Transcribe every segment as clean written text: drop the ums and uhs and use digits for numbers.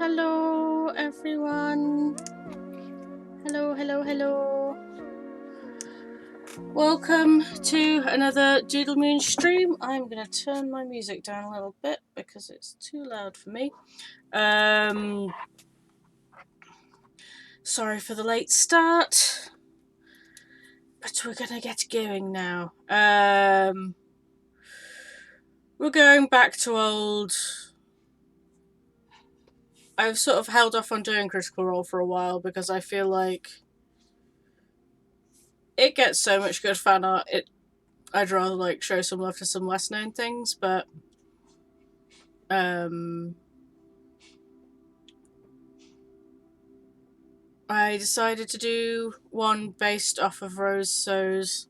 Hello everyone. Hello. Welcome to another Doodlemoon stream. I'm going to turn my music down a little bit because it's too loud for me. Sorry for the late start, but we're going to get going now. We're going back to old... I've sort of held off on doing Critical Role for a while because I feel like it gets so much good fan art. I'd rather show some love to some less known things, but I decided to do one based off of Rose So's.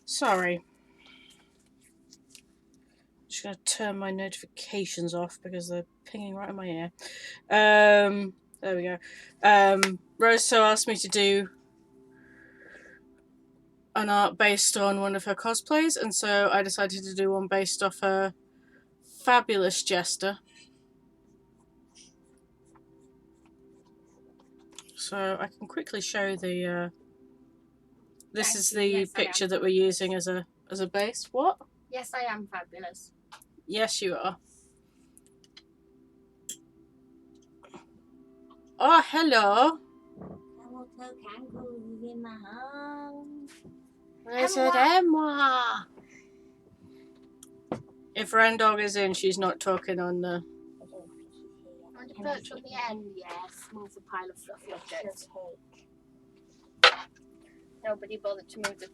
Sorry. Just gonna turn my notifications off because they're pinging right in my ear. There we go. Rose So asked me to do an art based on one of her cosplays, and so I decided to do one based off her fabulous Jester. So I can quickly show the. This is the picture that we're using as a base. What? Yes, I am fabulous. Yes, you are. Oh, hello. If Rendog is in, she's not talking on the... On the perch on the end, yes. Move the pile of fluffy objects. Nobody bothered to move the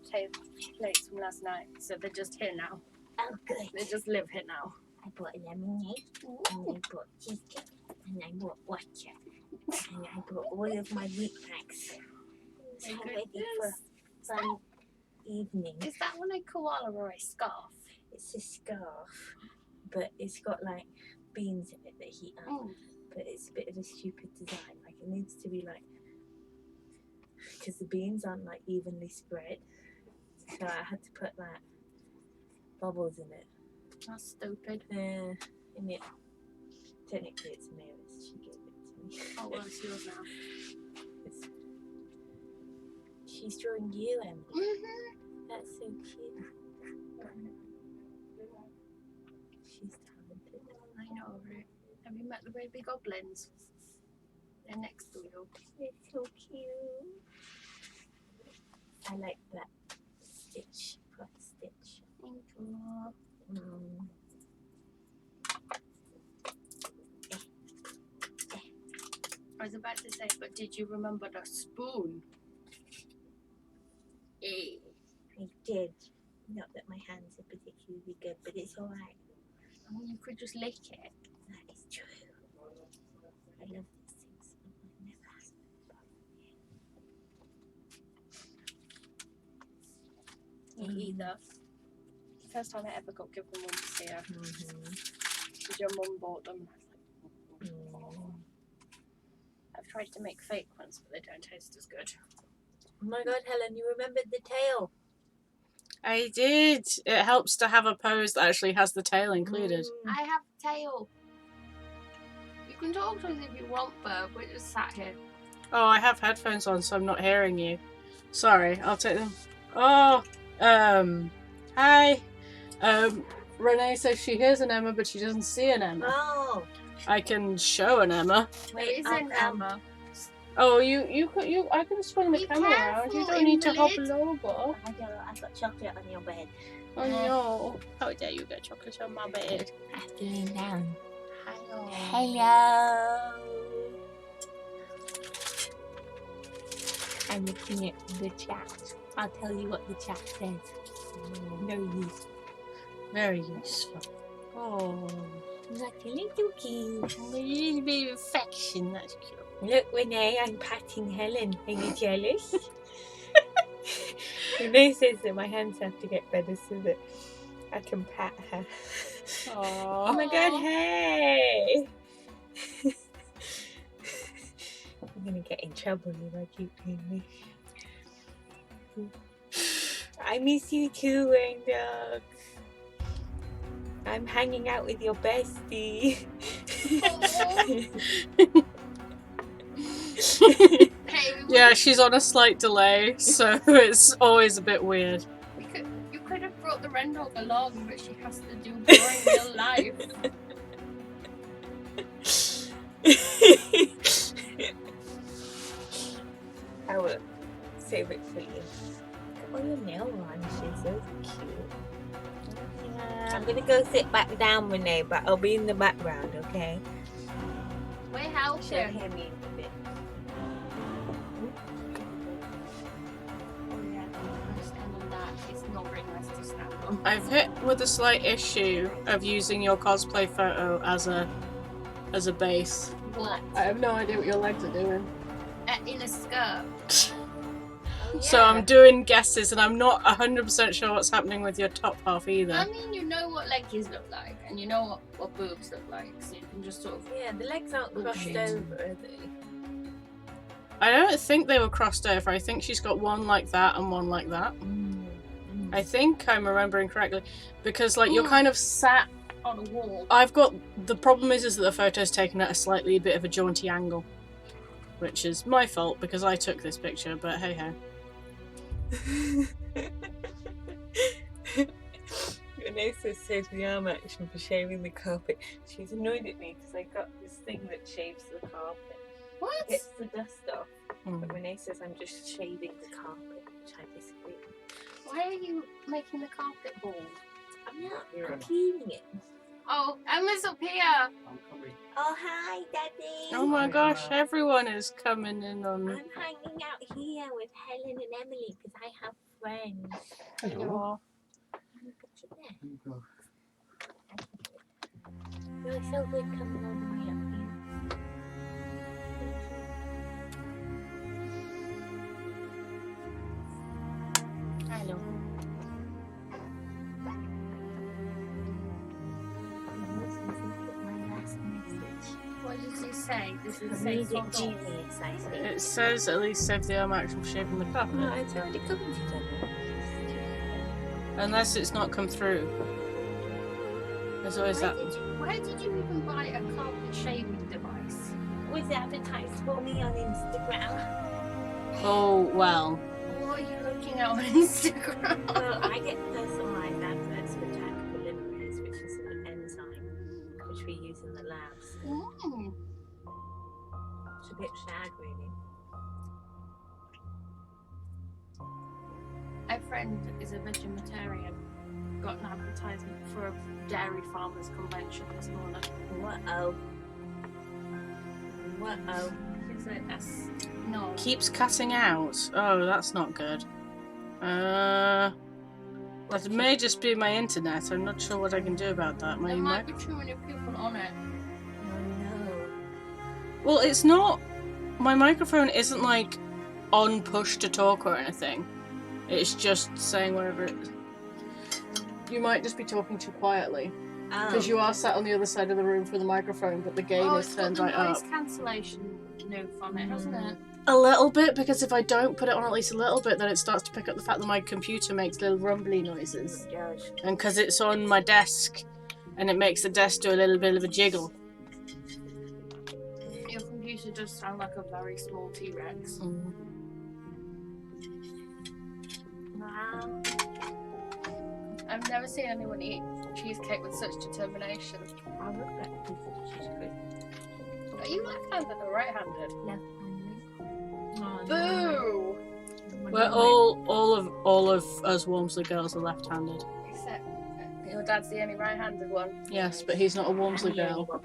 plates from last night, so they're just here now. Oh, good. They just live here now. I bought lemonade, and I bought cheesecake, and I bought water, and I bought all of my wheat packs. So I'm ready for fun evening. Is that one a koala or a scarf? It's a scarf, but it's got like beans in it that heat up. Oh. But it's a bit of a stupid design. Like it needs to be like, because the beans aren't like evenly spread, so I had to put like bubbles in it. That's stupid. And it, technically it's Mary's. She gave it to me. Oh, well, it's yours now. She's drawing you, Emily. Mm-hmm. That's so cute. She's talented. I know, right? Have you met the baby goblins? They're next to you. They're so cute. I like that stitch. Front stitch. Thank you. I was about to say, but did you remember the spoon? I did. Not that my hands are particularly good, but it's alright. Oh, you could just lick it. That is true. I love these things. I never have them. Me either. First time I ever got given one to see her. Because your mum bought them. I've tried to make fake ones, but they don't taste as good. Oh my god, Helen, you remembered the tail. I did. It helps to have a pose that actually has the tail included. I have a tail. You can talk to us if you want, but we're just sat here. Oh, I have headphones on, so I'm not hearing you. Sorry, I'll take them. Oh, hi. Renee says she hears an Emma, but she doesn't see an Emma. Oh. I can show an Emma. There is an Emma. Oh, I can swing the Be camera around. You careful, don't need to hop invalid. over. I don't know, I've got chocolate on your bed. Oh no! How dare you get chocolate on my bed? I have to lean down. Hello. Hello. I'm looking at the chat. I'll tell you what the chat says. Very useful. Very useful. Oh, Like a little cute. a little bit of affection. That's cute. Look, Renee, I'm patting Helen. Are you jealous? Renee says that my hands have to get better so that I can pat her. Oh my god, hey! I'm gonna get in trouble if I keep doing this. I miss you too, Rendog. I'm hanging out with your bestie. Hey, Yeah, she's on a slight delay, so it's always a bit weird. you could have brought the Ren dog along, but she has to do boring real life. I will save it for you. Oh, your nail varnish is so cute. I'm gonna go sit back down, Renee, but I'll be in the background, okay? We're She'll helping. hear me a bit. Oh yeah, I stand on that. It's not very nice to stand on. I've hit with a slight issue of using your cosplay photo as a base. What? I have no idea what your legs are doing. In a skirt. Oh, So I'm doing guesses and I'm not 100% sure what's happening with your top half either. I mean, you know what leggies look like, and you know what boobs look like, so you can just sort of. Yeah, the legs aren't crossed Bullshit. over, are they? I don't think they were crossed over. I think she's got one like that and one like that. I think I'm remembering correctly. Because like you're kind of sat On a wall. I've got the problem is that the photo's taken at a slightly bit of a jaunty angle. Which is my fault because I took this picture, but hey ho. Vanessa said the arm action for shaving the carpet. She's annoyed at me because I got this thing that shaves the carpet. What? Gets the dust off. Mm. But Renee says I'm just shaving the carpet, which I disagree with. Why are you making the carpet bald? I'm not. I'm cleaning it. Oh, Emma's up here. I'm coming. Oh, hi, Daddy. Oh my gosh, everyone is coming in on I'm hanging out here with Helen and Emily because I have friends. Hello. Put you there. Here you go. You're so good coming all the way up here. Hello. My last message. What did you say? Does it say Immediate fuck off? genius, I think. It says at least save the arm action for shaving the No, carpet. it's already come to them. Unless it's not come through. There's always that. Where did you even buy a carpet shaving device? Was advertised for me on Instagram. Oh, well. What are you looking at on Instagram? Well, I get personalized adverts for Jack polymerase, which is an enzyme which we use in the labs. Mm. It's a bit sad, really. A friend is a vegetarian. Got an advertisement for a dairy farmers convention this morning. What-oh. What-oh. She's like, that's no. Keeps cutting out. Oh, that's not good. That may just be my internet. I'm not sure what I can do about that. There might be too many people on it. Oh no. Well, it's not. My microphone isn't like on push to talk or anything. It's just saying whatever it is. You might just be talking too quietly. Because you are sat on the other side of the room for the microphone, but the gain is It's got turned the right up. noise cancellation noof on it, hasn't it? A little bit, because if I don't put it on at least a little bit, then it starts to pick up the fact that my computer makes little rumbly noises. Gosh. And because it's on my desk, and it makes the desk do a little bit of a jiggle. Your computer does sound like a very small T-Rex. Wow. I've never seen anyone eat cheesecake with such determination. I love that piece of cheesecake. Are you left-handed or right-handed? Left-handed. Boo! We're all of us Walmsley girls are left-handed. Except your dad's the only right-handed one. Yes, but he's not a Walmsley girl.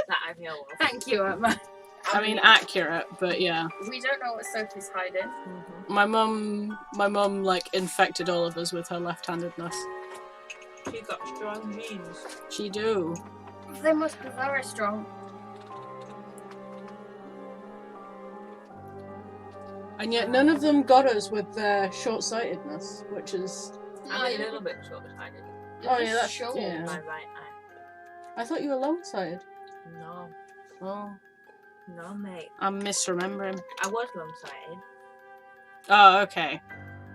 That I know of. Thank you, Emma. I mean, accurate, but yeah. We don't know what Sophie's hiding. My mum, like, infected all of us with her left-handedness. She got strong genes. She do. They must be very strong. And yet none of them got us with their short-sightedness, which is... I'm a little bit short-sighted. Oh, yeah, that's... short. Yeah. My right eye. I thought you were long-sighted. No. Oh, No, mate. I'm misremembering. I was long-sighted. Oh, okay.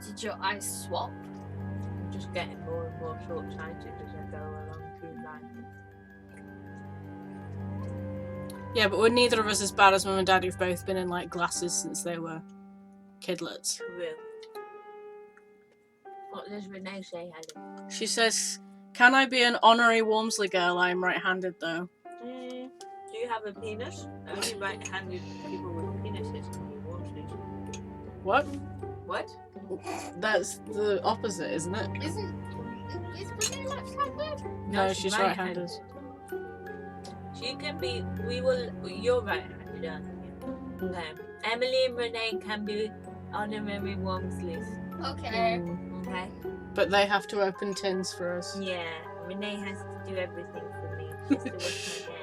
Did your eyes swap? I'm just getting more and more short-sighted as I go along through life. Yeah, but we're neither of us as bad as Mum and Dad, who've both been in like glasses since they were kidlets. True. What does Renee say, Helen? She says, "Can I be an honorary Walmsley girl? I'm right-handed though." Do you have a penis? Only right-handed people with penises can be Walmsley. What? What? That's the opposite, isn't it? Is Renee left-handed? No, she's right-handed. She can be. You're right-handed, aren't you? Okay. Emily and Renee can be honorary Walmsleys. Okay. Okay. But they have to open tins for us. Yeah. Renee has to do everything for me. Just to wash my hair.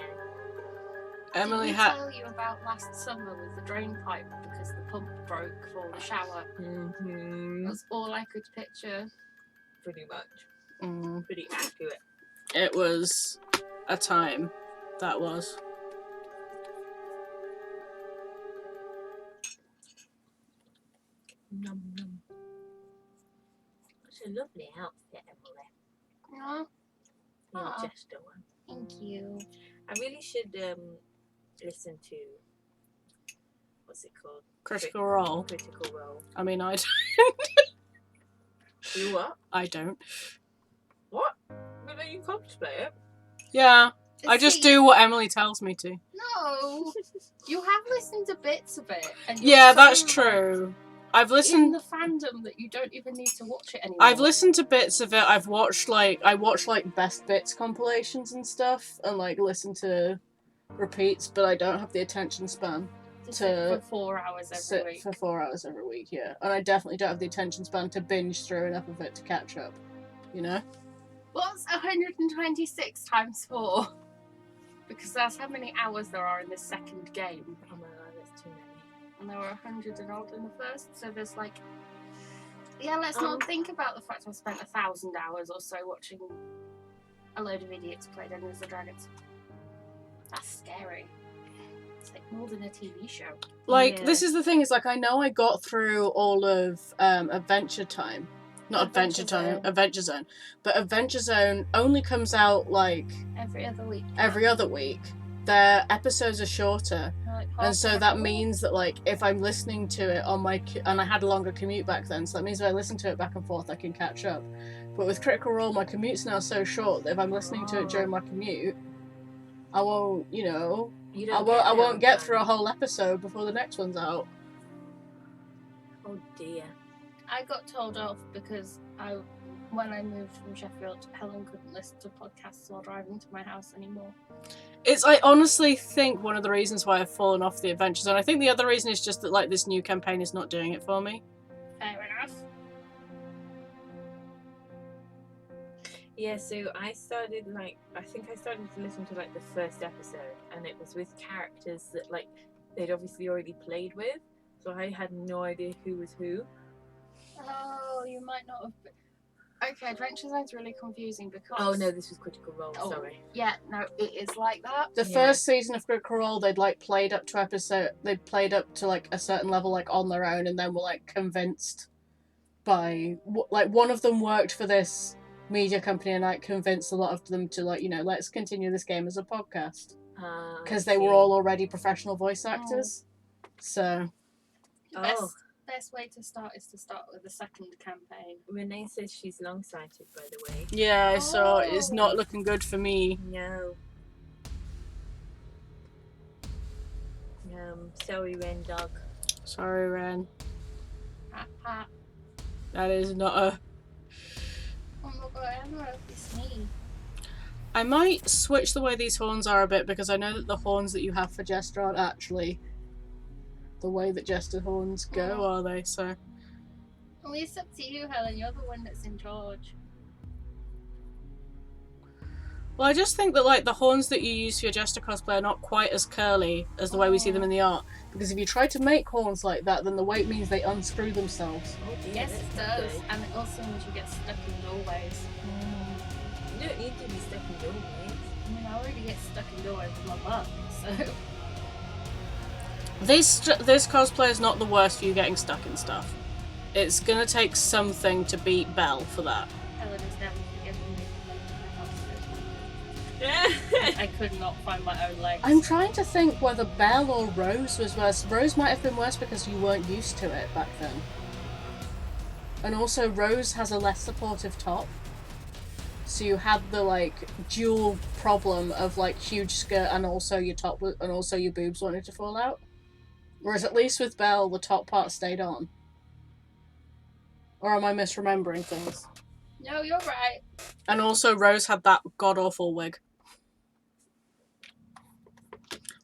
Emily Did we had. tell you about last summer with the drain pipe because the pump broke for the shower? That's all I could picture. Pretty much. Mm, Pretty accurate. it was a time. That was. Nom nom. That's a lovely outfit, Emily. No, Your Aw. Jester one. thank you. I really should listen to what's it called? Critical Role. Critical Role. I mean, I You what? don't. What? But then you cosplay it. Yeah, I just See, do what Emily tells me to. No, you have listened to bits of it. And Yeah, you're that's so, true. I've In listened. the fandom that you don't even need to watch it anymore. I've listened to bits of it. I watch like best bits compilations and stuff, and like listen to repeats. But I don't have the attention span to to sit for 4 hours every sit week. for 4 hours every week. Yeah, and I definitely don't have the attention span to binge through enough of it to catch up. You know. What's 126 times 4? Because that's how many hours there are in the second game. Oh my god, that's too many. And there were 100 and odd in the first, so there's like... Yeah, let's not think about the fact I spent 1,000 hours or so watching a load of idiots play Dungeons and Dragons. That's scary. It's like more than a TV show. Like Yeah. this is the thing. Is like I know I got through all of Adventure Time. Not Adventure Time, Zone. Adventure Zone. But Adventure Zone only comes out like Every other week. every other week. Their episodes are shorter, Like half and so an that hour. means that like if I'm listening to it on my and I had a longer commute back then, so that means if I listen to it back and forth, I can catch up. But with Critical Role, my commute's now so short that if I'm listening to it during my commute, I won't, You I won't get through a whole episode before the next one's out. Oh dear. I got told off because when I moved from Sheffield, Helen couldn't listen to podcasts while driving to my house anymore. I honestly think one of the reasons why I've fallen off the Adventure Zone. I think the other reason is just that like this new campaign is not doing it for me. Fair enough. Yeah, so I started to listen to like the first episode, and it was with characters that like they'd obviously already played with, so I had no idea who was who. Oh, you might not have been. Okay, Adventure Zone's really confusing because... Oh no, this was Critical Role. Oh. Sorry. Yeah, no, it is like that. The Yeah. first season of Critical Role, they'd like played up to like a certain level like on their own, and then were like convinced by like one of them worked for this media company and like convinced a lot of them to like let's continue this game as a podcast because they were all already professional voice actors. So The Oh, best way to start is to start with the second campaign. Renee says she's long-sighted, by the way. yeah, so Oh. it's not looking good for me. No. Sorry, Ren Dog. Sorry, Ren. Pat, pat. That is not a. Oh my god, I'm gonna be sneeze. I might switch the way these horns are a bit because I know that the horns that you have for Jester aren't actually the way that Jester horns go, are they? So Well, it's up to you, Helen. You're the one that's in charge. well, I just think that like the horns that you use for your Jester cosplay are not quite as curly as the way we see them in the art. Because if you try to make horns like that, then the weight means they unscrew themselves. Oh dear, Yes, that's it not does. good. And it also means you get stuck in doorways. You don't need to be stuck in doorways. I mean, I already get stuck in doorways with my butt, so... This cosplay is not the worst for you getting stuck in stuff. It's gonna take something to beat Belle for that. Helen has never forgiven me for making my house I could not find my own legs. I'm trying to think whether Belle or Rose was worse. Rose might have been worse because you weren't used to it back then. And also Rose has a less supportive top. So you had the like dual problem of like huge skirt and also your top and also your boobs wanted to fall out. Whereas at least with Belle the top part stayed on. Or am I misremembering things? No, you're right. And also Rose had that god awful wig.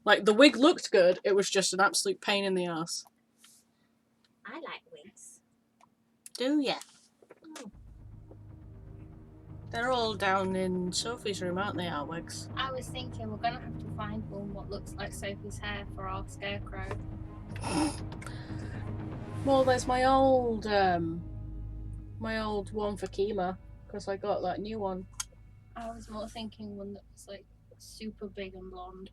Like the wig looked good, it was just an absolute pain in the ass. I like wigs. Do ya? They're all down in Sophie's room, aren't they, our wigs? I was thinking we're gonna have to find one what looks like Sophie's hair for our scarecrow. Well, there's my old one for Kima, because I got that new one. I was more thinking one that was like super big and blonde.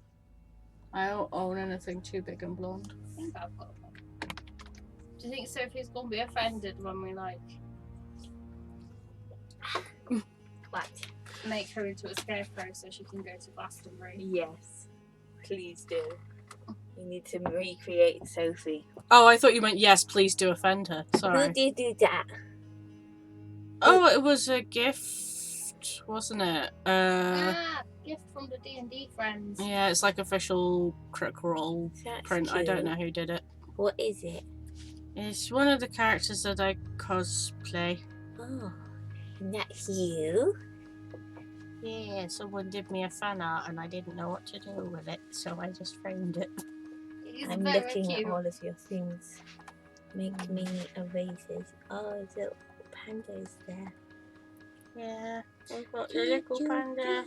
I don't own anything too big and blonde. I think I've got one. Do you think Sophie's gonna be offended when we like What? make her into a scarecrow so she can go to Glastonbury? Yes. Please do. You need to recreate Sophie. Oh, I thought you meant yes, please do offend her. Sorry. Who did do that? Oh, it was a gift, wasn't it? Gift from the D&D friends. Yeah, it's like official Crick Roll That's print. I don't cute. know who did it. What is it? It's one of the characters that I cosplay. Oh, and that's you? Yeah, someone did me a fan art and I didn't know what to do with it, so I just framed it. He's I'm very looking cute. at all of your things. Make me erasers. Oh, the panda is there. Yeah, we've got the little panda.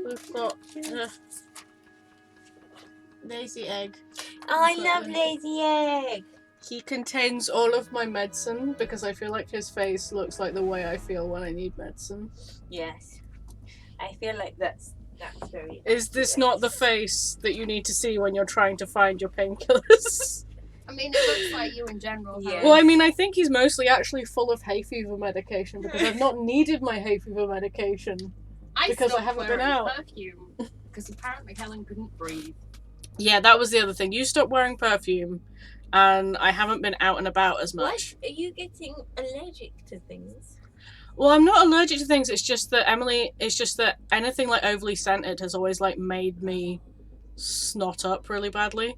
We've got the lazy egg. Oh, I We've got love the- Lazy Egg. He contains all of my medicine because I feel like his face looks like the way I feel when I need medicine. Yes. I feel like that's very... Is this not the face that you need to see when you're trying to find your painkillers? I mean, it looks like you in general. Yeah. Well, I mean, I think he's mostly actually full of hay fever medication because I've not needed my hay fever medication. Because I stopped haven't been wearing out. perfume because apparently Helen couldn't breathe. Yeah, that was the other thing. You stopped wearing perfume, and I haven't been out and about as much. What? Are you getting allergic to things? Well, I'm not allergic to things. It's just that anything like overly scented has always like made me snot up really badly.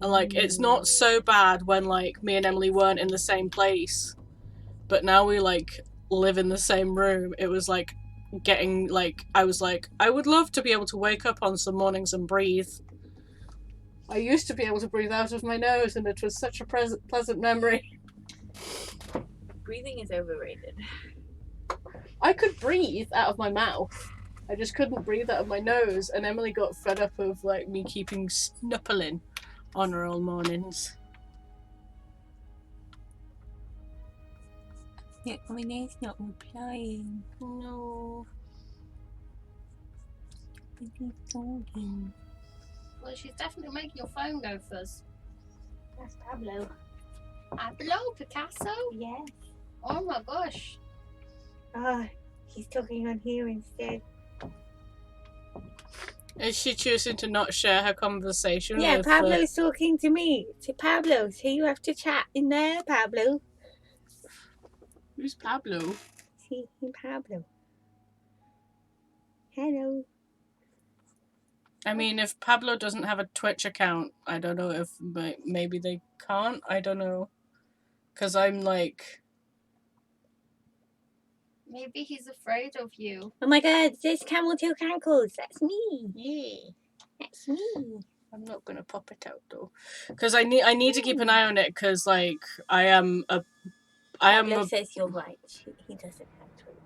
And like it's not so bad when like me and Emily weren't in the same place, but now we like live in the same room. It was like getting like I was like I would love to be able to wake up on some mornings and breathe. I used to be able to breathe out of my nose, and it was such a pleasant memory. Breathing is overrated. I could breathe out of my mouth. I just couldn't breathe out of my nose, and Emily got fed up of like me keeping snuffling on her all mornings. Yeah, my name's not replying. No. But he's talking. Well, she's definitely making your phone go fuzz. That's Pablo. Pablo Picasso? Yes. Oh my gosh. Ah, he's talking on here instead. Is she choosing to not share her conversation Yeah, with Pablo's talking to me. To Pablo. So you have to chat in there, Pablo. Who's Pablo? See, Pablo. Hello. I mean, if Pablo doesn't have a Twitch account, I don't know if maybe they can't. I don't know. Because I'm like... Maybe he's afraid of you. Oh my god, there's camel toe cankles. That's me. Yeah. That's me. I'm not going to pop it out, though. Because I need to keep an eye on it, because, like, Pablo says you're right. He doesn't have Twitch.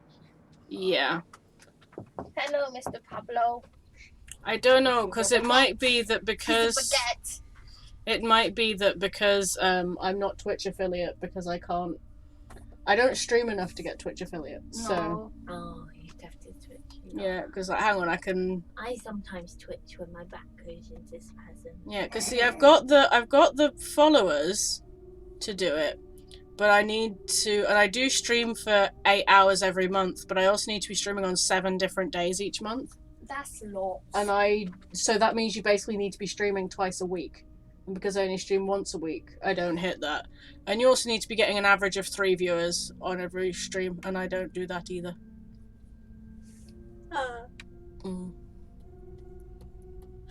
Yeah. Hello, Mr. Pablo. I don't know, because it might be that He's a because... baguette. It might be that because I'm not Twitch affiliate, because I don't stream enough to get Twitch affiliate. So No. Oh, you have to Twitch. yeah, because hang on, I can. I sometimes Twitch when my back goes into spasm. Yeah, because see, I've got the followers to do it, but I need to, and I do stream for 8 hours every month, but I also need to be streaming on 7 different days each month. That's lots. So that means you basically need to be streaming twice a week. And because I only stream once a week, I don't hit that. And you also need to be getting an average of 3 viewers on every stream, and I don't do that either.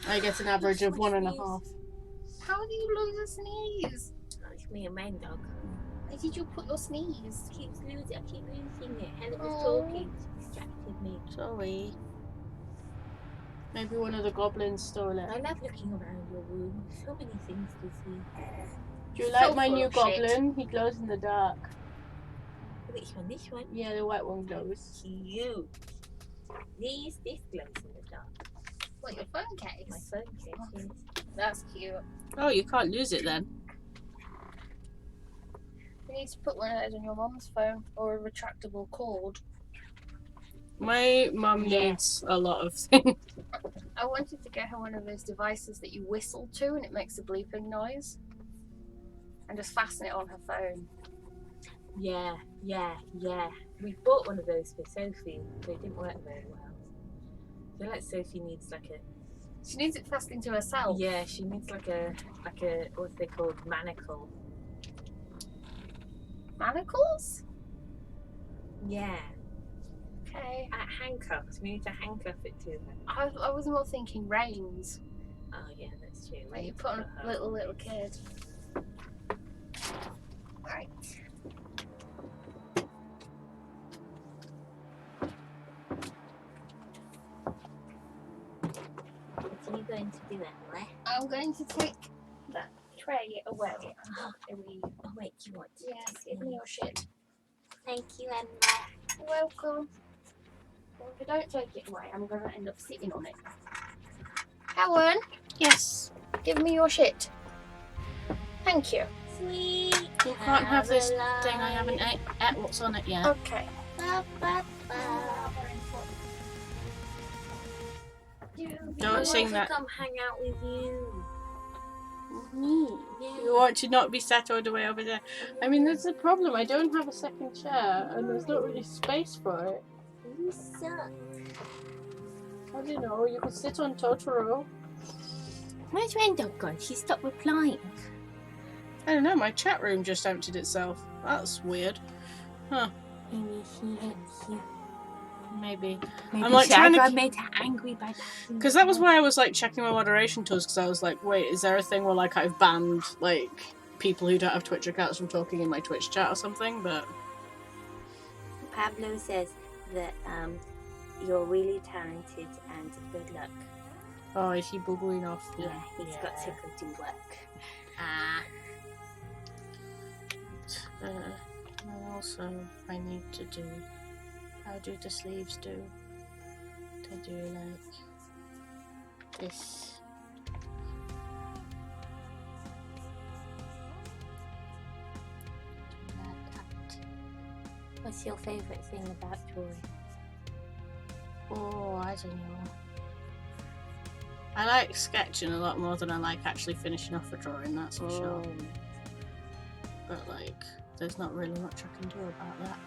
I get an average of 1.5. How do you lose a sneeze? It's me and my dog. Where did you put your sneeze? I keep losing it. And it was Oh. talking. It distracted me. Sorry. Maybe one of the goblins stole it. I love looking around your room. So many things to see. Do you like So my full new of shit. goblin? He glows in the dark. Which one? This one? Yeah, the white one glows. Cute. This glows in the dark. What, your phone case? My phone case, yes. That's cute. Oh, you can't lose it then. You need to put one of those on your mum's phone or a retractable cord. My mum needs a lot of things. I wanted to get her one of those devices that you whistle to and it makes a bleeping noise. And just fasten it on her phone. Yeah. We bought one of those for Sophie, but it didn't work very well. I feel like Sophie needs like a... She needs it fastened to herself. Yeah, she needs like a what's they called? Manacle. Manacles? Yeah. Okay. Handcuffs. We need to handcuff it to her. I was more thinking reins. Oh yeah, that's true. Like you put on a little kid. Right. What are you going to do, Emily? I'm going to take that tray away. Oh wait, you want to? Yes, give me your shit. Thank you, Emily. You're welcome. Well, if I don't take it away, I'm going to end up sitting on it. Helen, Yes. give me your shit. Thank you. Sweet. You can't have this thing. I haven't ate what's on it yet. Okay. Don't sing that. Come hang out with you. Me. Yeah. You want to not be sat all the way over there. I mean, there's a problem. I don't have a second chair, and there's not really space for it. You suck. I don't know. You could sit on Totoro. Where's Rendell gone? She stopped replying. I don't know. My chat room just emptied itself. That's weird. Huh. Maybe she hates you. Maybe. Maybe I'm like trying to made her angry by that. Because that was why I was like checking my moderation tools, because I was like, wait, is there a thing where like I've banned like people who don't have Twitch accounts from talking in my Twitch chat or something? But Pablo says that you're really talented and good luck. oh, is he bubbling off? Yeah, he's got to go to work. And also, I need to do. How do the sleeves do? They do like this. What's your favourite thing about drawing? Oh, I don't know. I like sketching a lot more than I like actually finishing off a drawing, that's for sure. But like, there's not really much I can do about that.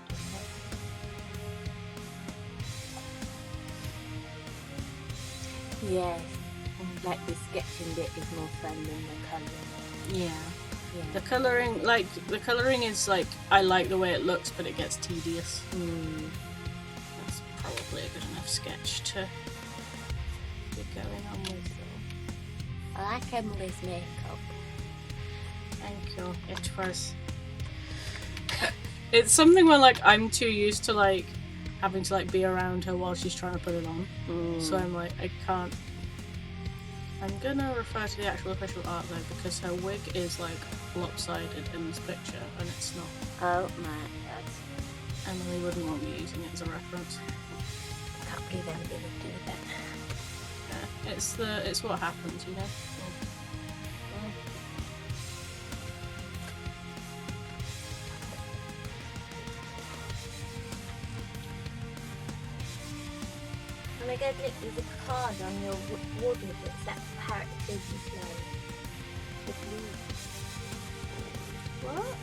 Yes, like the sketching bit is more fun than the colouring. Yeah. Yeah. The colouring is like, I like the way it looks, but it gets tedious. That's probably a good enough sketch to be going on with though. I like Emily's makeup. Thank you. It was. It's something where like I'm too used to like having to like be around her while she's trying to put it on. So I'm like, I can't. I'm gonna refer to the actual official art though, because her wig is like lopsided in this picture and it's not. Oh my god. Emily wouldn't want me using it as a reference. I can't believe Emily would do that. Yeah, it's what happens, you know. Oh my god, look, there's a card on your wardrobe that's that parrot baby flower. The blue. What?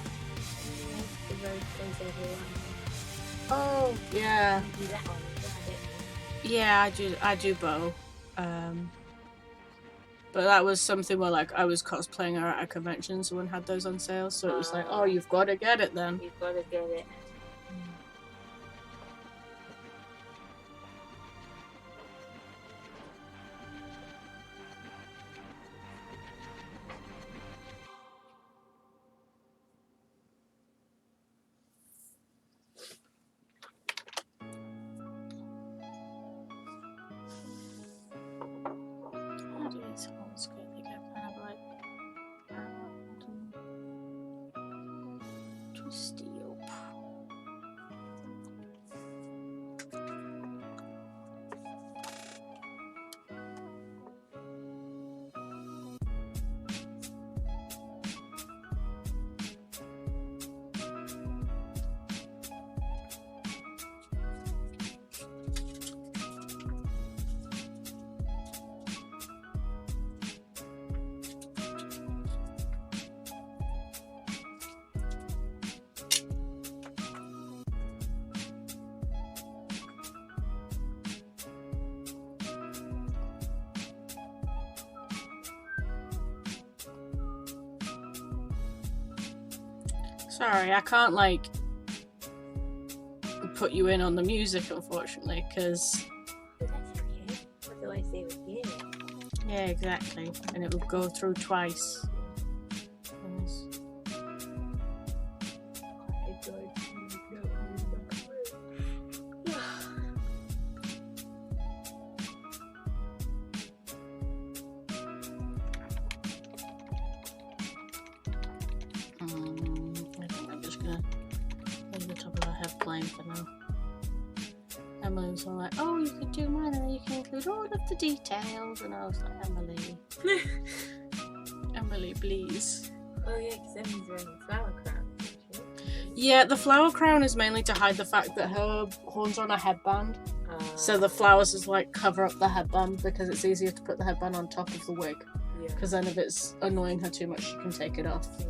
The road goes everywhere. Oh, yeah. Maybe that one, Yeah, I do bow. But that was something where like I was cosplaying her at a convention, so one had those on sale, so it was like, oh, you've got to get it then. You've got to get it. How do these holes go together? Have like twisty up. Sorry, I can't like put you in on the music, unfortunately, because But that's okay. Otherwise they would hear it. yeah, exactly, and it would go through twice. Yes. I think I'm just gonna leave the top of her head plain for now. Emily was all like, oh, you could do mine and then you can include all of the details. And I was like, Emily. Emily, please. Oh yeah, because Emmy's wearing a flower crown, isn't she? Yeah, the flower crown is mainly to hide the fact that her horns are on a headband. So the flowers is like cover up the headband because it's easier to put the headband on top of the wig. Yeah. Because then if it's annoying her too much, she can take it off. Yeah.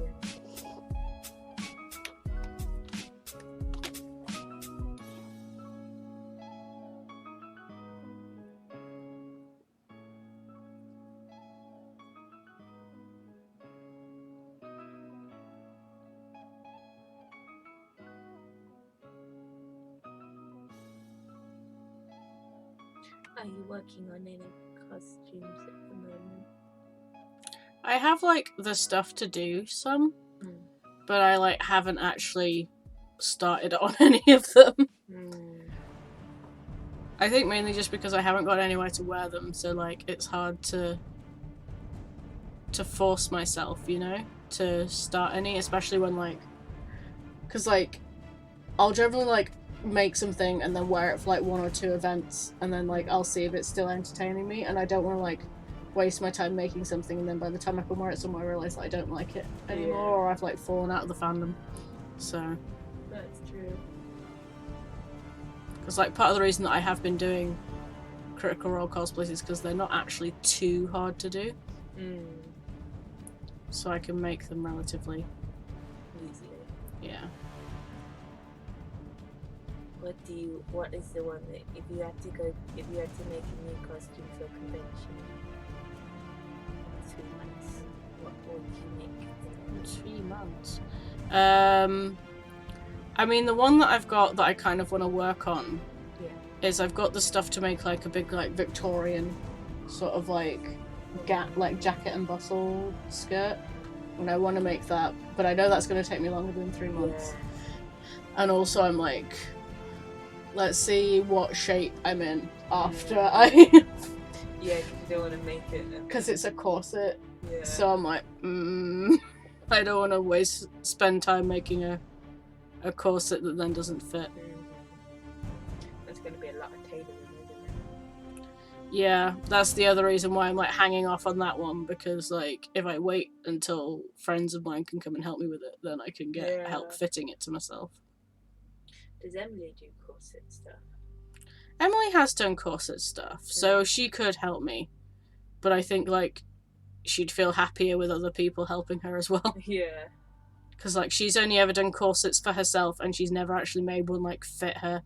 Are you working on any costumes at the moment? I have like the stuff to do some, Mm. but I like haven't actually started on any of them. I think mainly just because I haven't got anywhere to wear them, so like it's hard to force myself, you know, to start any, especially when like, because like I'll generally like make something and then wear it for like 1 or 2 events, and then like I'll see if it's still entertaining me, and I don't want to like waste my time making something and then by the time I can wear it somewhere I realise that I don't like it anymore, Yeah. or I've like fallen out of the fandom. So That's true. because like part of the reason that I have been doing Critical Role cosplays is because they're not actually too hard to do, so I can make them relatively, Easily. yeah. What is the one that if you had to make a new costume for a convention in 3 months, what would you make? 3 months. I mean, the one that I've got that I kind of want to work on Yeah. is I've got the stuff to make like a big like Victorian sort of like jacket and bustle skirt, and I want to make that, but I know that's going to take me longer than 3 months. And also I'm like, let's see what shape I'm in after I Yeah, because you don't want to make it. because it's a corset, Yeah. so I'm like, I don't want to spend time making a corset that then doesn't fit. That's going to be a lot of tailoring, isn't it? Yeah, that's the other reason why I'm like hanging off on that one, because like if I wait until friends of mine can come and help me with it, then I can get help fitting it to myself. Does Emily do corset stuff? Emily has done corset stuff, so she could help me, but I think like she'd feel happier with other people helping her as well. Yeah. Because like she's only ever done corsets for herself, and she's never actually made one like fit her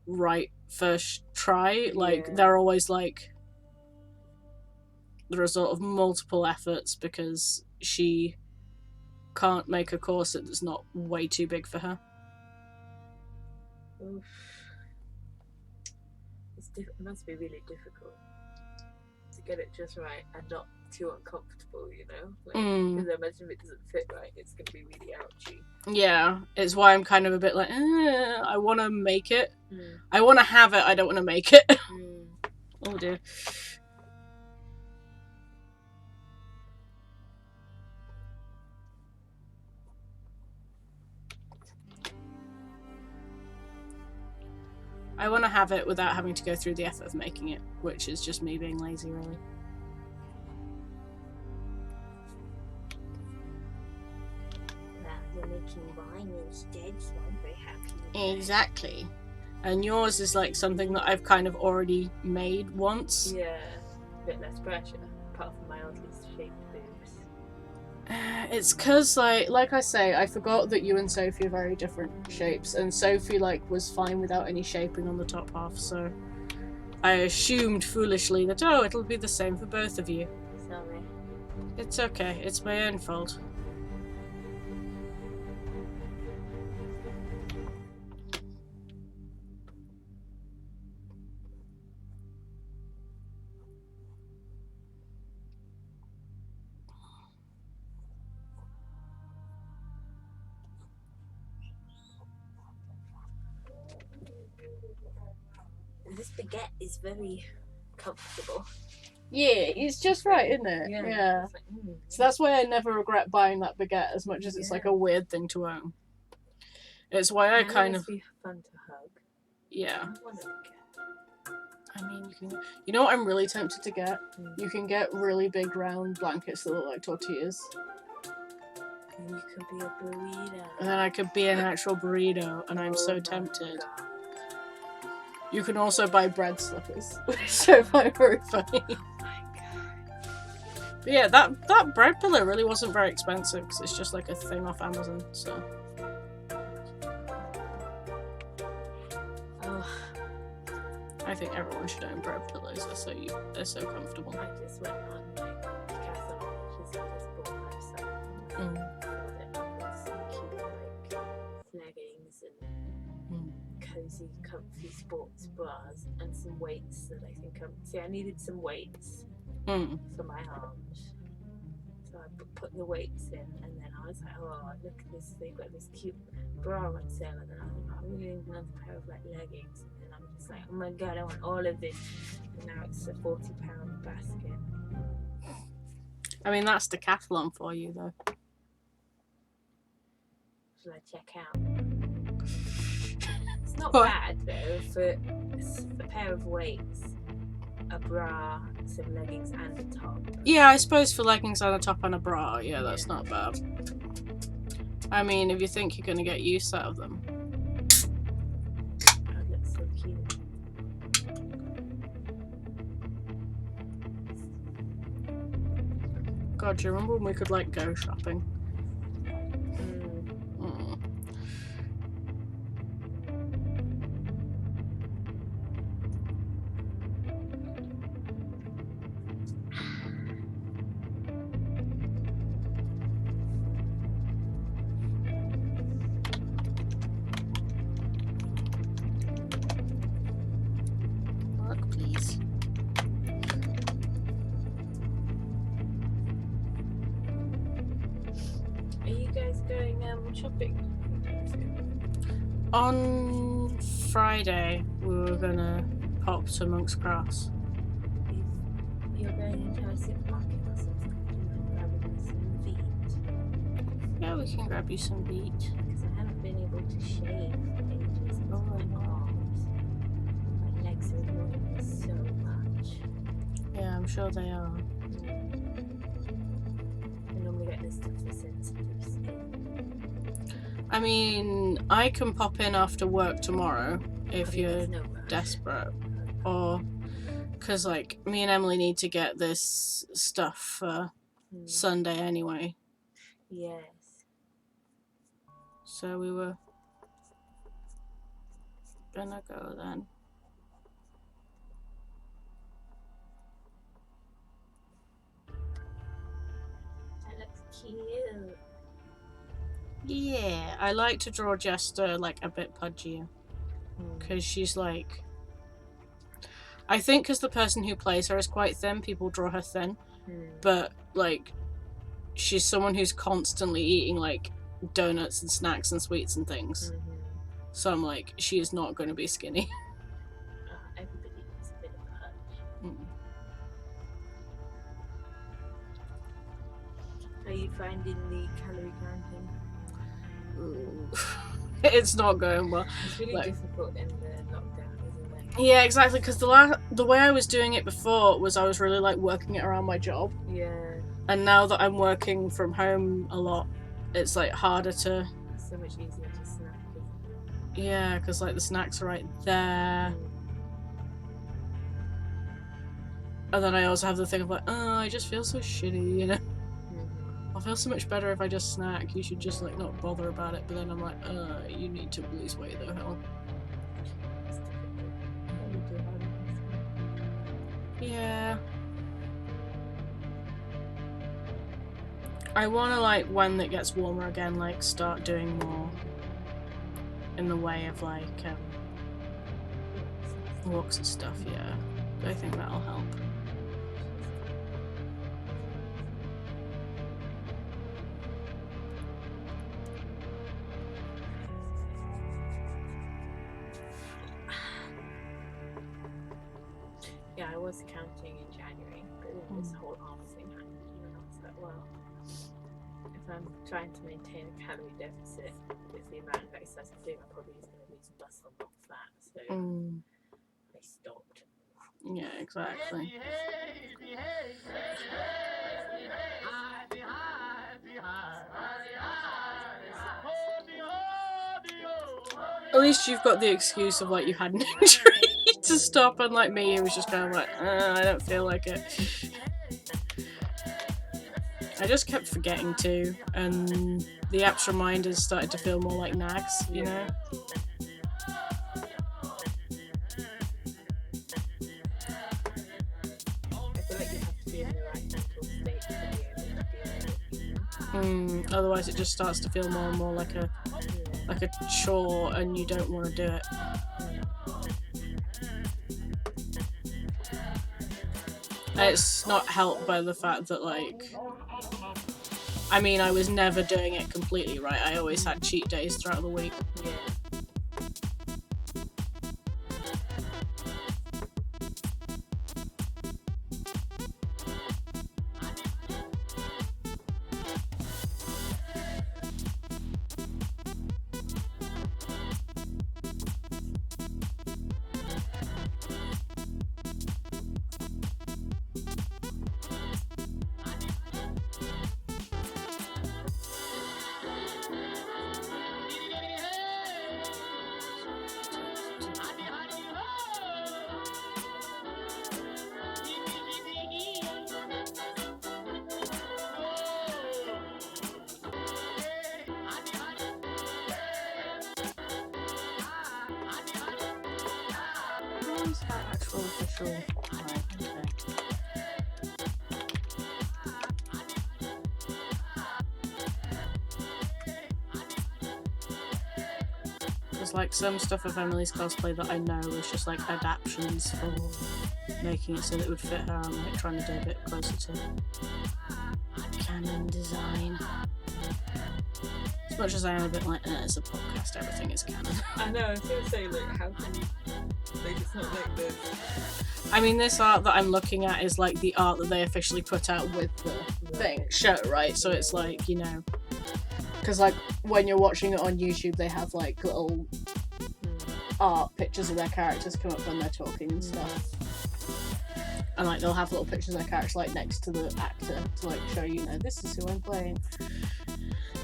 right first try. Like, Yeah. they're always like the result of multiple efforts because she can't make a corset that's not way too big for her. Oof. It must be really difficult to get it just right and not too uncomfortable, you know? Because I imagine if it doesn't fit right, it's going to be really ouchy. Yeah, it's why I'm kind of a bit like, I want to make it. I want to have it, I don't want to make it. Oh dear. I want to have it without having to go through the effort of making it, which is just me being lazy, really. You're making mine instead, so I'm very happy with that. Exactly. And yours is like something that I've kind of already made once. Yeah, a bit less pressure, apart from my oddly shaped boobs. It's because, like I say, I forgot that you and Sophie are very different shapes, and Sophie, was fine without any shaping on the top half, so I assumed foolishly that, it'll be the same for both of you. Sorry. It's okay, it's my own fault. This baguette is very comfortable. Yeah, it's just right, isn't it? Yeah. It's like, So that's why I never regret buying that baguette as much as it's like a weird thing to own. It's why I and kind it of... must be fun to hug. Yeah. I want a baguette. I mean, you know what I'm really tempted to get? You can get really big round blankets that look like tortillas. And you could be a burrito. And then I could be an actual burrito, and I'm so tempted. God. You can also buy bread slippers, which I find very funny. Oh my god. But yeah, that bread pillow really wasn't very expensive, because it's just like a thing off Amazon, so... Oh, I think everyone should own bread pillows, they're so comfortable. I just went on Castle, which is this book website. Some cute leggings and cozy, comfy sports bras and some weights that I think I needed some weights for my arms. So I put the weights in, and then I was like, oh, look at this, they've got this cute bra on sale, and then I thought, I really need another pair of leggings, and then I'm just like, oh my god, I want all of this, and now it's a £40 basket. I mean, that's Decathlon for you, though. Should I check out? It's not bad though for a pair of weights, a bra, some leggings, and a top. Yeah, I suppose for leggings and a top and a bra, yeah, that's not bad. I mean, if you think you're going to get use out of them. That looks so cute. God, do you remember when we could, go shopping? Look, please. Are you guys going shopping? On Friday, we were gonna pop to Monk's Cross. If you're going into a supermarket or something, do you mind grabbing me some feet? Yeah, we can grab you some beet. Because I haven't been able to shave for ages. Oh, my arms. My legs are annoying me so much. Yeah, I'm sure they are. I normally get this stuff for sensitive skin. I mean, I can pop in after work tomorrow if you're There's no rush. desperate. Or, because, me and Emily need to get this stuff for Sunday anyway. Yes. So we were gonna go then. That looks cute. Yeah, I like to draw Jester like a bit pudgier. Because she's like... I think because the person who plays her is quite thin, people draw her thin. But, like, she's someone who's constantly eating, like, donuts and snacks and sweets and things. So I'm like, she is not going to be skinny. Everybody needs a bit of punch. Are you finding the calorie counting? It's not going well. It's really difficult in the lockdown, isn't it? Yeah, exactly, because the way I was doing it before was I was really, like, working it around my job. Yeah. And now that I'm working from home a lot, it's, like, harder to... It's so much easier to snack. Yeah, because, like, the snacks are right there. And then I also have the thing of, like, oh, I just feel so shitty, you know? I feel so much better if I just snack. You should just, like, not bother about it. But then I'm like, you need to lose weight, though, hell. Yeah. I want to, like, when it gets warmer again, like, start doing more in the way of, like, walks and stuff, yeah. I think that'll help. Yeah, I was counting in January, but then this whole arm thing happened, and I was like, well, if I'm trying to maintain a calorie deficit with the amount of exercise I'm doing, I'm probably just going to lose muscle, not fat. So I stopped. Yeah, exactly. At least you've got the excuse of, like, you had an injury to stop, and like me, it was just kind of like, I don't feel like it. I just kept forgetting to, and the app's reminders started to feel more like nags, you know? I feel like you have to be in the right mental state to be able to do it. Otherwise it just starts to feel more and more like a chore, and you don't want to do it. It's not helped by the fact that, like, I mean, I was never doing it completely right. I always had cheat days throughout the week. Yeah. Where's that actual official? Right, okay. There's like some stuff of Emily's cosplay that I know is just like adaptions for making it so that it would fit her. I'm like trying to do a bit closer to canon design. As much as I am a bit like, it's a podcast, everything is canon. I know, I was going to say, like, how can you make it's not like this? I mean, this art that I'm looking at is like the art that they officially put out with the thing show, right? So it's like, you know, because like when you're watching it on YouTube, they have like little art pictures of their characters come up when they're talking and stuff. And like they'll have little pictures of their characters like next to the actor to like show, you know, this is who I'm playing.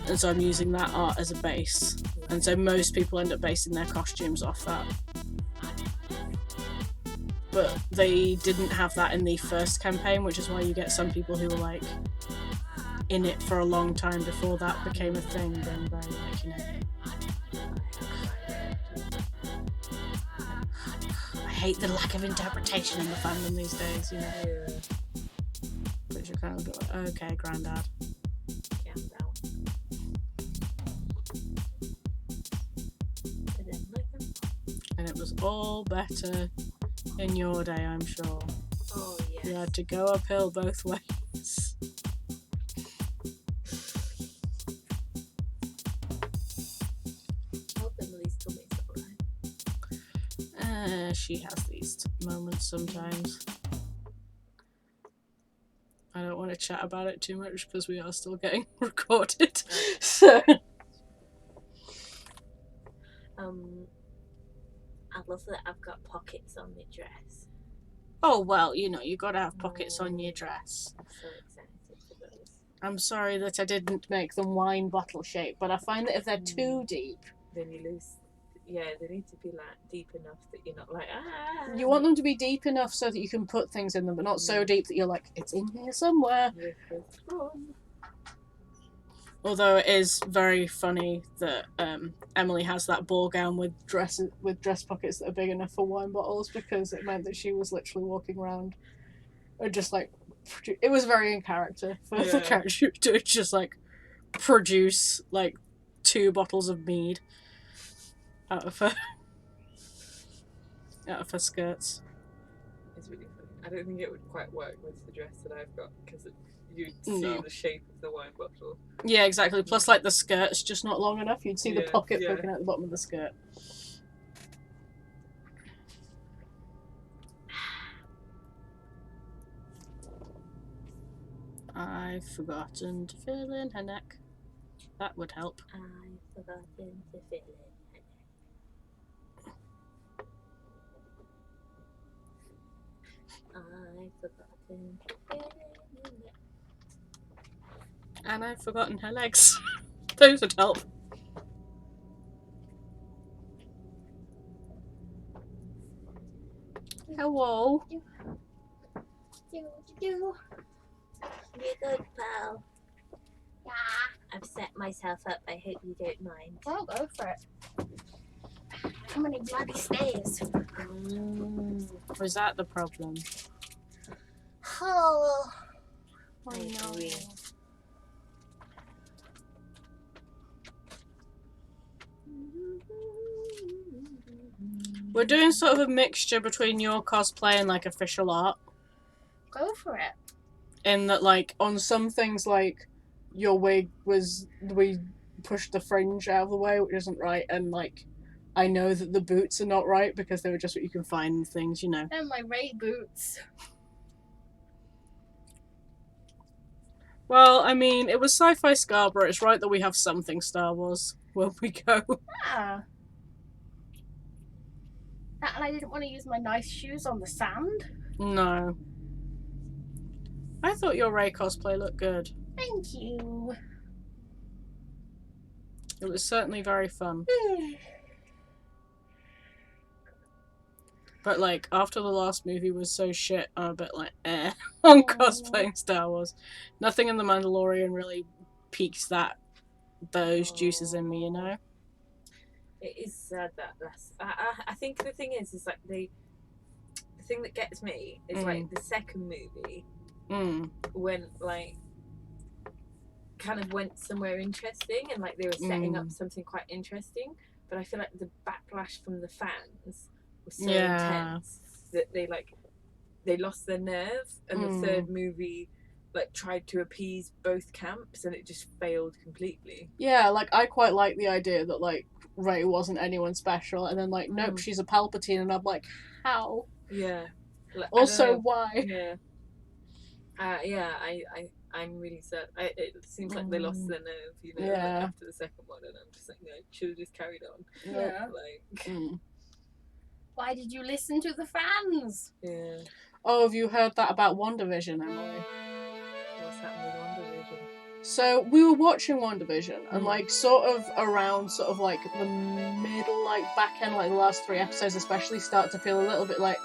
And so I'm using that art as a base. And so most people end up basing their costumes off that. But they didn't have that in the first campaign, which is why you get some people who were like in it for a long time before that became a thing, and very like, you know. hate the lack of interpretation in the fandom these days, you know. Yeah. But you're kind of like, okay, Grandad. Calm down. I didn't like them. And it was all better in your day, I'm sure. Oh, yes. You had to go uphill both ways. I hope Emily's tummy's alright. She has these moments sometimes. I don't want to chat about it too much because we are still getting recorded. So. I love that I've got pockets on my dress. Oh, well, you know, you gotta have pockets on your dress. I'm so excited for those. I'm sorry that I didn't make them wine bottle shape, but I find that if they're too deep, Then you lose. Yeah, they need to be like deep enough that you're not like you want them to be deep enough so that you can put things in them, but not so deep that you're like, it's in here somewhere. Although it is very funny that Emily has that ball gown with dress pockets that are big enough for wine bottles, because it meant that she was literally walking around and just like it was very in character for the character to just like produce like 2 bottles of mead out of her skirts. It's really funny. I don't think it would quite work with the dress that I've got because you'd see the shape of the wine bottle. Yeah, exactly. Plus, like, the skirt's just not long enough. You'd see the pocket poking out the bottom of the skirt. I've forgotten to fill in her neck. That would help. I've forgotten to fill in her neck. I've forgotten to fill in her neck. And I've forgotten her legs. Those would help. Hello. You good, pal? Yeah. I've set myself up. I hope you don't mind. Oh, go for it. How many bloody stairs? Was that the problem? Oh, I agree. We're doing sort of a mixture between your cosplay and like official art. Go for it. In that, like, on some things, like, your wig was, we pushed the fringe out of the way, which isn't right, and like, I know that the boots are not right because they were just what you can find in things, you know. And my Ray boots. Well, I mean, it was Sci-Fi Scarborough. It's right that we have something Star Wars when we go. Ah. And I didn't want to use my nice shoes on the sand. No. I thought your Rey cosplay looked good. Thank you. It was certainly very fun. But, like, after the last movie was so shit, I'm a bit like, on cosplaying Star Wars. Nothing in The Mandalorian really piques those juices in me, you know? It is sad that I think the thing is like the thing that gets me is like the second movie when like kind of went somewhere interesting and like they were setting up something quite interesting, but I feel like the backlash from the fans was so intense that they lost their nerve, and the third movie like tried to appease both camps and it just failed completely. Yeah, like I quite like the idea that like Rey wasn't anyone special, and then like nope, she's a Palpatine, and I'm like, how? Yeah. Like, also, why? Yeah. I'm really sad. It seems like they lost their nerve, you know, like, after the second one, and I'm just like, no, should have just carried on. Yeah. Like. Why did you listen to the fans? Yeah. Oh, have you heard that about WandaVision, Emily? What's happening with WandaVision? So we were watching WandaVision, and like sort of around sort of like the middle, like back end, like the last 3 episodes especially, start to feel a little bit like,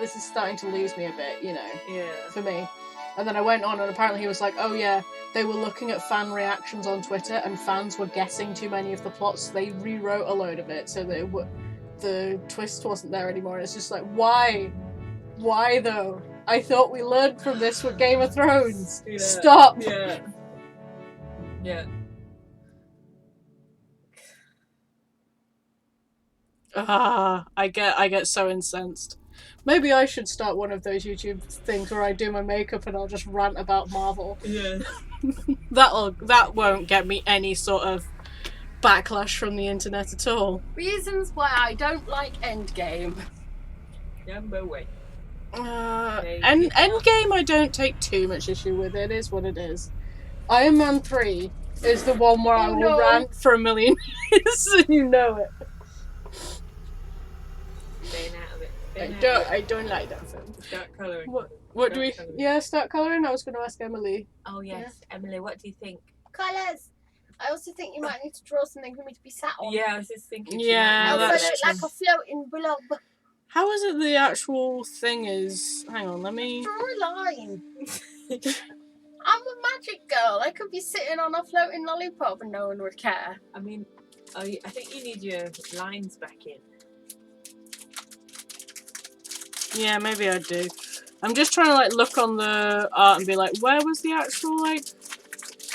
this is starting to lose me a bit, you know. Yeah. For me. And then I went on, and apparently he was like, oh yeah, they were looking at fan reactions on Twitter, and fans were guessing too many of the plots, so they rewrote a load of it so that the twist wasn't there anymore. It's just like, why? Why though? I thought we learned from this with Game of Thrones. Yeah. Stop. Yeah. Yeah. I get so incensed. Maybe I should start one of those YouTube things where I do my makeup and I'll just rant about Marvel. Yeah. That won't get me any sort of backlash from the internet at all. Reasons why I don't like Endgame. Number one. Endgame I don't take too much issue with. It is what it is. Iron Man 3 is the one where I will rant for a million years and you know it. Staying out of it. I don't like that film. Start colouring. What do we... Start colouring. Yeah, start colouring? I was going to ask Emily. Oh yes, Emily, what do you think? Colours. I also think you might need to draw something for me to be sat on. Yeah, I was just thinking. Yeah, Else I that's look like a floating blob. How is it the actual thing is... Hang on, let me... Draw a line. I'm a magic girl. I could be sitting on a floating lollipop and no one would care. I mean, I think you need your lines back in. Yeah, maybe I do. I'm just trying to like look on the art and be like, where was the actual like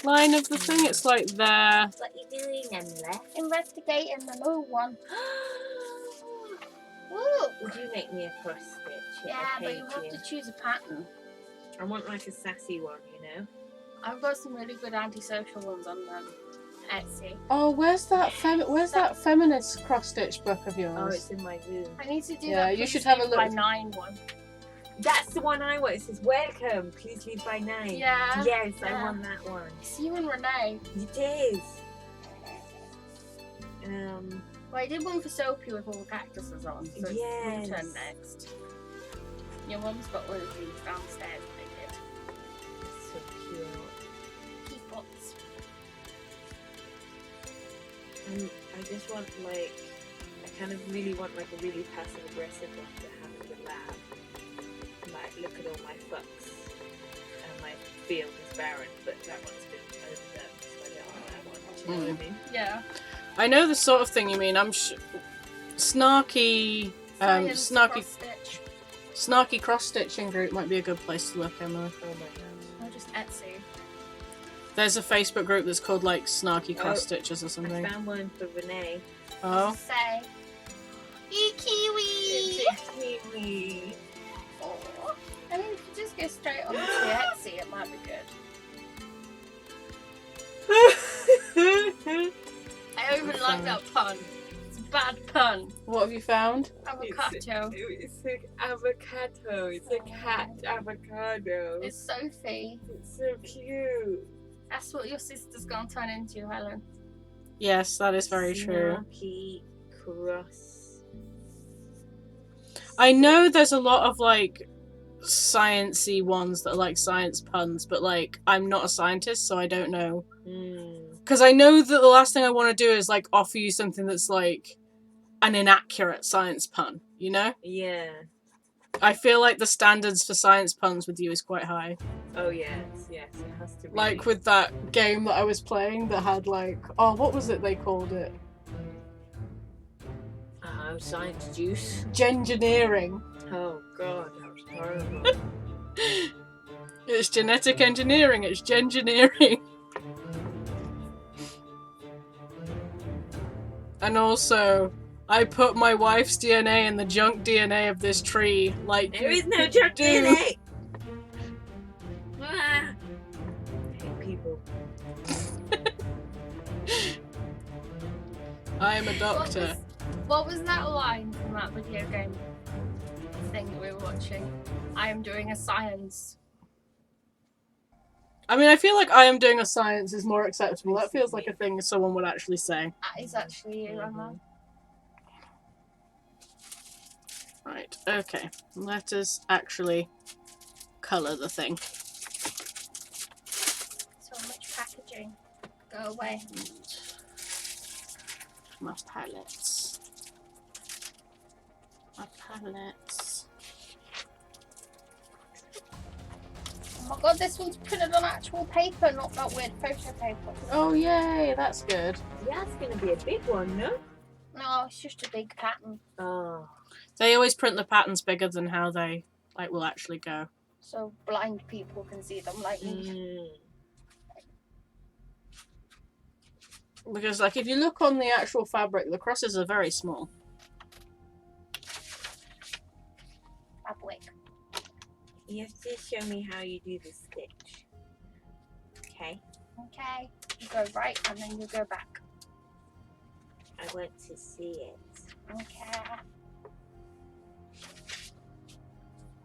line of the thing? It's like there. What you doing, Emily? Investigating the new one. Woo! Would you make me a cross stitch? Yeah, but you have to choose a pattern. I want like a sassy one, you know? I've got some really good antisocial ones on Etsy. Oh, where's that feminist cross stitch book of yours? Oh, it's in my room. I need to do Yeah, that. you should have a look. By 9 one. That's the one I want. It says, welcome, please leave by 9. Yeah. Yes, I Yeah. want that one. It's you and Renee. It is. Well, I did one for Sophie with all the cactuses on, so it's Yes. your turn next. Your mum's got one of these downstairs they did. So cute. Teapots. I just want like, I kind of really want like a really passive aggressive one to have in the lab. Like, look at all my fucks. And my field is barren, but that one's been overdone, so I don't want that one. Do you know what I mean? Yeah. I know the sort of thing you mean. Snarky, Science cross-stitch. snarky cross stitching group might be a good place to look, Emily. Oh my god. Or just Etsy. There's a Facebook group that's called like snarky cross stitches or I something. found one for Renee. Oh. Say. E kiwi! Kiwi. Aw. I mean, if you just go straight onto Etsy, it might be good. I don't even like that pun. It's a bad pun. What have you found? Avocado. It's an avocado. It's a cat avocado. It's Sophie. It's so cute. That's what your sister's gonna turn into, Helen. Yes, that is very true. Snarky cross. I know there's a lot of like sciencey ones that are like science puns, but like I'm not a scientist, so I don't know. Because I know that the last thing I want to do is like offer you something that's like an inaccurate science pun, you know? Yeah. I feel like the standards for science puns with you is quite high. Oh yes, yes, it has to be. Like with that game that I was playing that had like, oh, what was it they called it? Science juice. Gengineering. Oh god, that was horrible. It's genetic engineering, it's gengineering. And also, I put my wife's DNA in the junk DNA of this tree, like There you is no could junk do. DNA. I hate people. I am a doctor. What was that line from that video game thing that we were watching? I am doing a science. I mean, I feel like I am doing a science is more acceptable. That feels like a thing someone would actually say. That is actually you, Emma. Right, okay. Let us actually colour the thing. So much packaging. Go away. My palettes. My palettes. Oh my god, this one's printed on actual paper, not that weird photo paper. Oh, yay, that's good. Yeah, it's gonna be a big one, no? No, it's just a big pattern. Oh. They always print the patterns bigger than how they will actually go. So blind people can see them like me. Mm. Because if you look on the actual fabric, the crosses are very small. Fabric. You have to show me how you do the stitch. Okay. Okay. You go right and then you go back. I want to see it. Okay.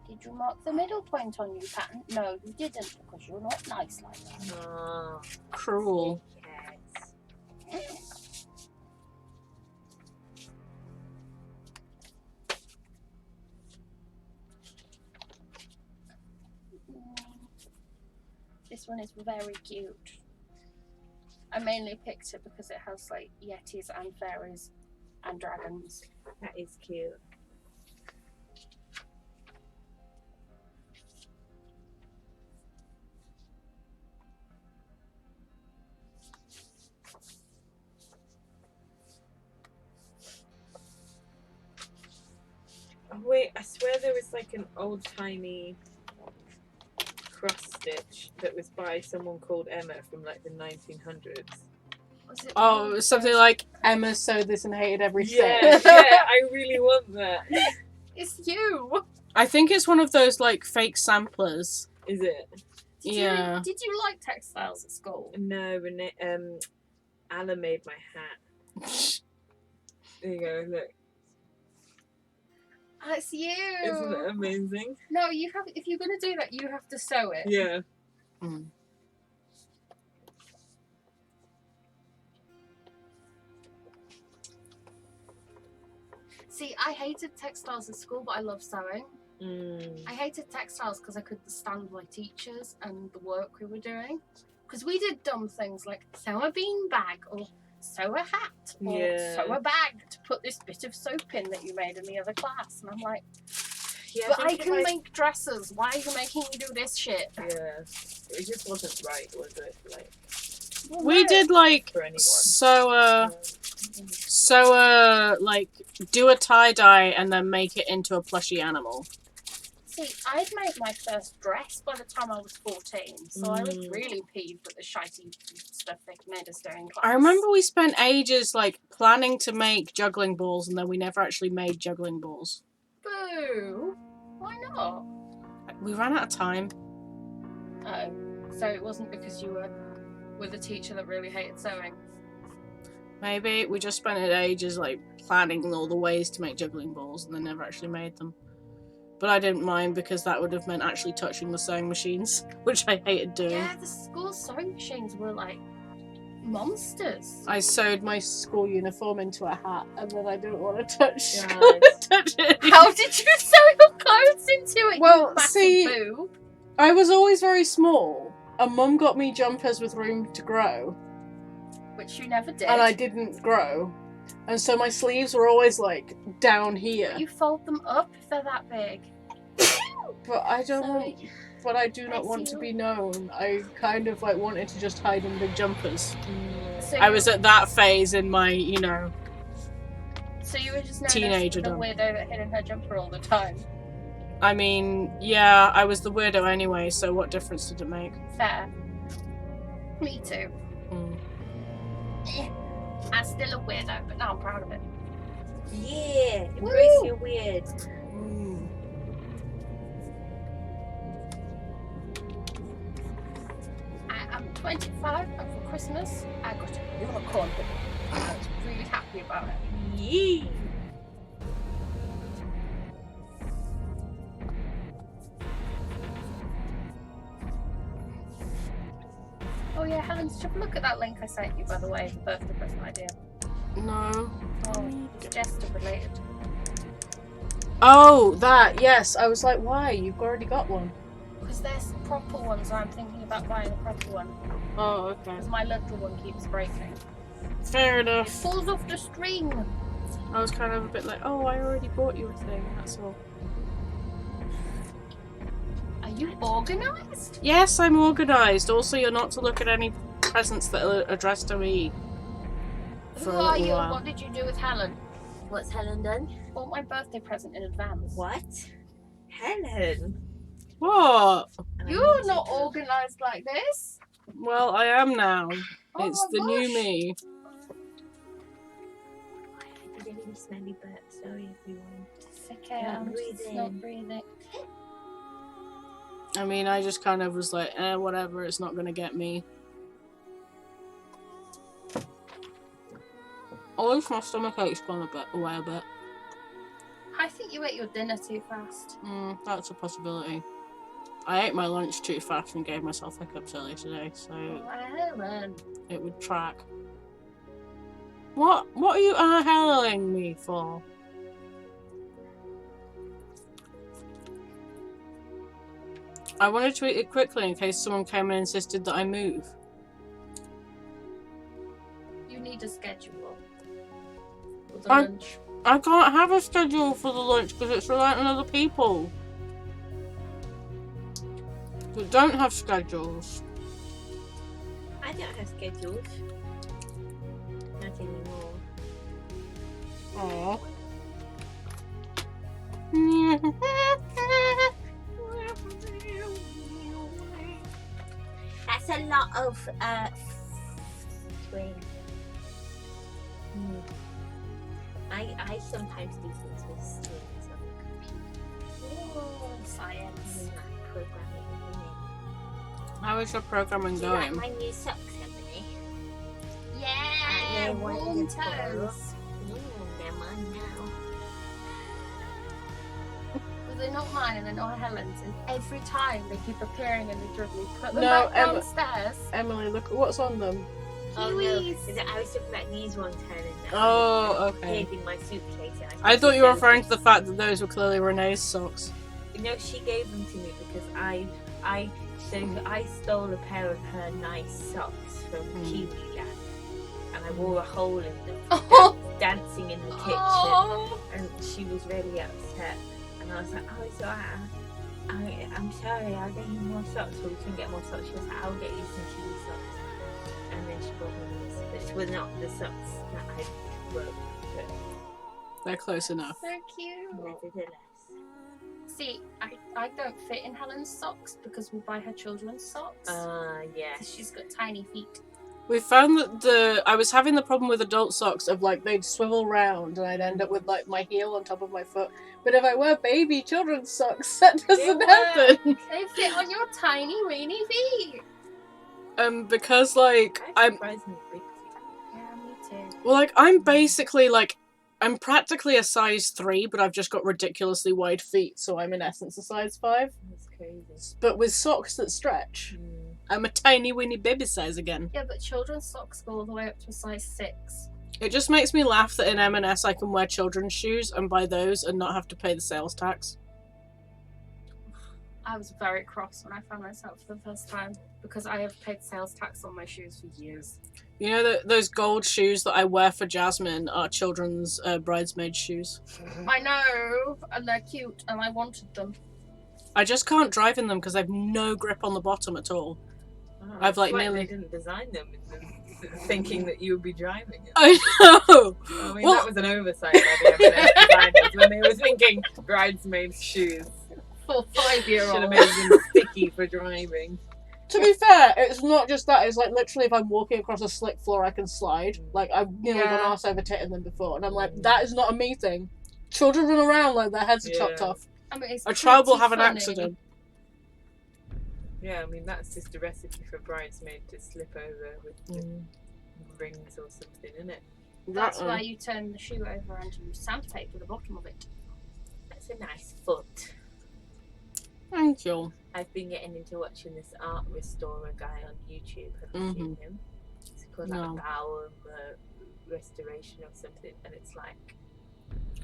Did you mark the middle point on your pattern? No, you didn't, because you're not nice like that. Oh. Cruel. Yes. This one is very cute. I mainly picked it because it has like yetis and fairies and dragons. That is cute. Oh, wait, I swear there was like an old-timey cross stitch that was by someone called Emma from like the 1900s. Was it Oh, it was something like Emma sewed this and hated every Yeah, stitch. yeah, I really want that. It's you! I think it's one of those fake samplers. Is it? Yeah. Did you like textiles at school? No, Anna made my hat. There you go, look. That's you! Isn't it amazing? No, you have. If you're gonna do that, you have to sew it. Yeah. Mm. See, I hated textiles at school, but I love sewing. Mm. I hated textiles because I couldn't stand my teachers and the work we were doing. Because we did dumb things like sew a bean bag or sew a hat or Yeah. sew a bag to put this bit of soap in that you made in the other class. And I'm like, Yeah, but I think it can might- make dresses. Why are you making me do this shit? Yeah. It just wasn't right, was it? Like, Well, We no. did for anyone. do a tie-dye and then make it into a plushy animal. See, I'd made my first dress by the time I was 14, so I was Mm. really peeved with the shitey stuff they made us do in class. I remember we spent ages planning to make juggling balls and then we never actually made juggling balls. Boo! Why not? We ran out of time. Oh, so it wasn't because you were with a teacher that really hated sewing. Maybe we just spent ages planning all the ways to make juggling balls and then never actually made them. But I didn't mind because that would have meant actually touching the sewing machines, which I hated doing. Yeah, the school sewing machines were like monsters. I sewed my school uniform into a hat and then I didn't want to touch, God. touch it. How did you sew your clothes into it? Well, you massive see- boo? I was always very small and Mum got me jumpers with room to grow Which you never did. and I didn't grow. And so my sleeves were always down here. You fold them up if they're that big. But I don't So- want. But I do not I want see to you. be known. I kind of wanted to just hide in big jumpers. So I you- was at that phase in my, So you were just known teenagerdom. as the weirdo that hid in her jumper all the time. I mean, yeah, I was the weirdo anyway, so what difference did it make? Fair. Me too. Mm. Eh, I'm still a weirdo, but now I'm proud of it. Yeah, embrace Woo! your weird. Mm. I am 25 and for Christmas I got a unicorn hoodie. I was really happy about it. Yee. Oh yeah, Helen, did you have a look at that link I sent you, by the way, the birthday present idea? No. Oh, it's Jester related. Oh, that, yes. I was like, why? You've already got one. Because there's proper ones, I'm thinking about buying a proper one. Oh, okay. Because my little one keeps breaking. Fair It enough. falls off the string. I was kind of a bit like, oh, I already bought you a thing, that's all. Are you organised? Yes, I'm organised. Also, you're not to look at any presents that are addressed to me. Who For a are little you and while. what did you do with Helen? What's Helen done? Want my birthday present in advance. What? Helen? What? I You're need not to go. organised like this. Well, I am now. Oh It's my the new gosh. me. I did a really smelly burp. Sorry, everyone. It's okay, I'm just not breathing. I mean, I just kind of was like, whatever, it's not gonna get me. At least my stomach ache's gone away a bit. I think you ate your dinner too fast. That's a possibility. I ate my lunch too fast and gave myself hiccups earlier today, so Helen. it would track. What are you helling me for? I wanted to eat it quickly in case someone came and insisted that I move. You need a schedule. For the I- lunch. I can't have a schedule for the lunch because it's reliant on other people. We don't have schedules. I don't have schedules. Not anymore. Aww. That's a lot of twin. I sometimes do things with strings on the computer. Oh, science. And like programming, you How is your programming know. Do you like going? my new socks, Emily? Yeah, They're warm wonderful. toes. They're mine now. Well, they're not mine and they're not Helen's. And every time they keep appearing and they drug me, put them No, back Emma- downstairs. Emily, look at what's on them. Oh no, Kiwis. I was talking about these ones, Helen. that Oh, I okay. hid in my suitcase. And I thought you were referring to the the fact that those were clearly Renee's socks. No, she gave them to me because I stole a pair of her nice socks from Kiwi Land, and I wore a hole in them, Oh. dancing in the kitchen, Oh. and she was really upset. And I was like, oh, so I'm sorry, I'll get you more socks, or we can get more socks. She was like, I'll get you some Kiwi socks, and then she brought me these, which were not the socks that I wrote, but They're close enough. So cute. nevertheless. See, I don't fit in Helen's socks because we buy her children's socks. Yeah. 'Cause she's got tiny feet. We found that I was having the problem with adult socks of like they'd swivel round and I'd end up with like my heel on top of my foot. But if I wear baby children's socks, that doesn't happen. They fit on your tiny, weeny feet. Because like I'm surprisingly big. Yeah, me too. well, like I'm basically like I'm practically a size 3, but I've just got ridiculously wide feet, so I'm in essence a size 5. That's crazy. But with socks that stretch, I'm a tiny weeny baby size again. Yeah, but children's socks go all the way up to a size 6. It just makes me laugh that in M&S I can wear children's shoes and buy those and not have to pay the sales tax. I was very cross when I found this out for the first time because I have paid sales tax on my shoes for years. You know those gold shoes that I wear for Jasmine are children's bridesmaid shoes. I know, and they're cute, and I wanted them. I just can't drive in them because I've no grip on the bottom at all. I've like nearly. They didn't design them thinking that you would be driving it. I know. I mean, Well- that was an oversight by the M&S designers when they were thinking bridesmaids' shoes. For Should have 5-year-olds. made them sticky for driving. To be fair, it's not just that. It's like literally if I'm walking across a slick floor, I can slide. Like I've nearly Yeah. gone arse over tit in them before, and I'm like, that is not a me thing. Children run around like their heads are chopped Yeah. off. I mean, it's A child will pretty have an funny. accident. Yeah, I mean, that's just a recipe for a bridesmaid to slip over with the rings or something, isn't it? That's why you turn the shoe over and you sandpaper the bottom of it. That's a nice foot. Thank you. I've been getting into watching this art restorer guy on YouTube. Have you seen him? It's called like No. a Bauer restoration or something, and it's like,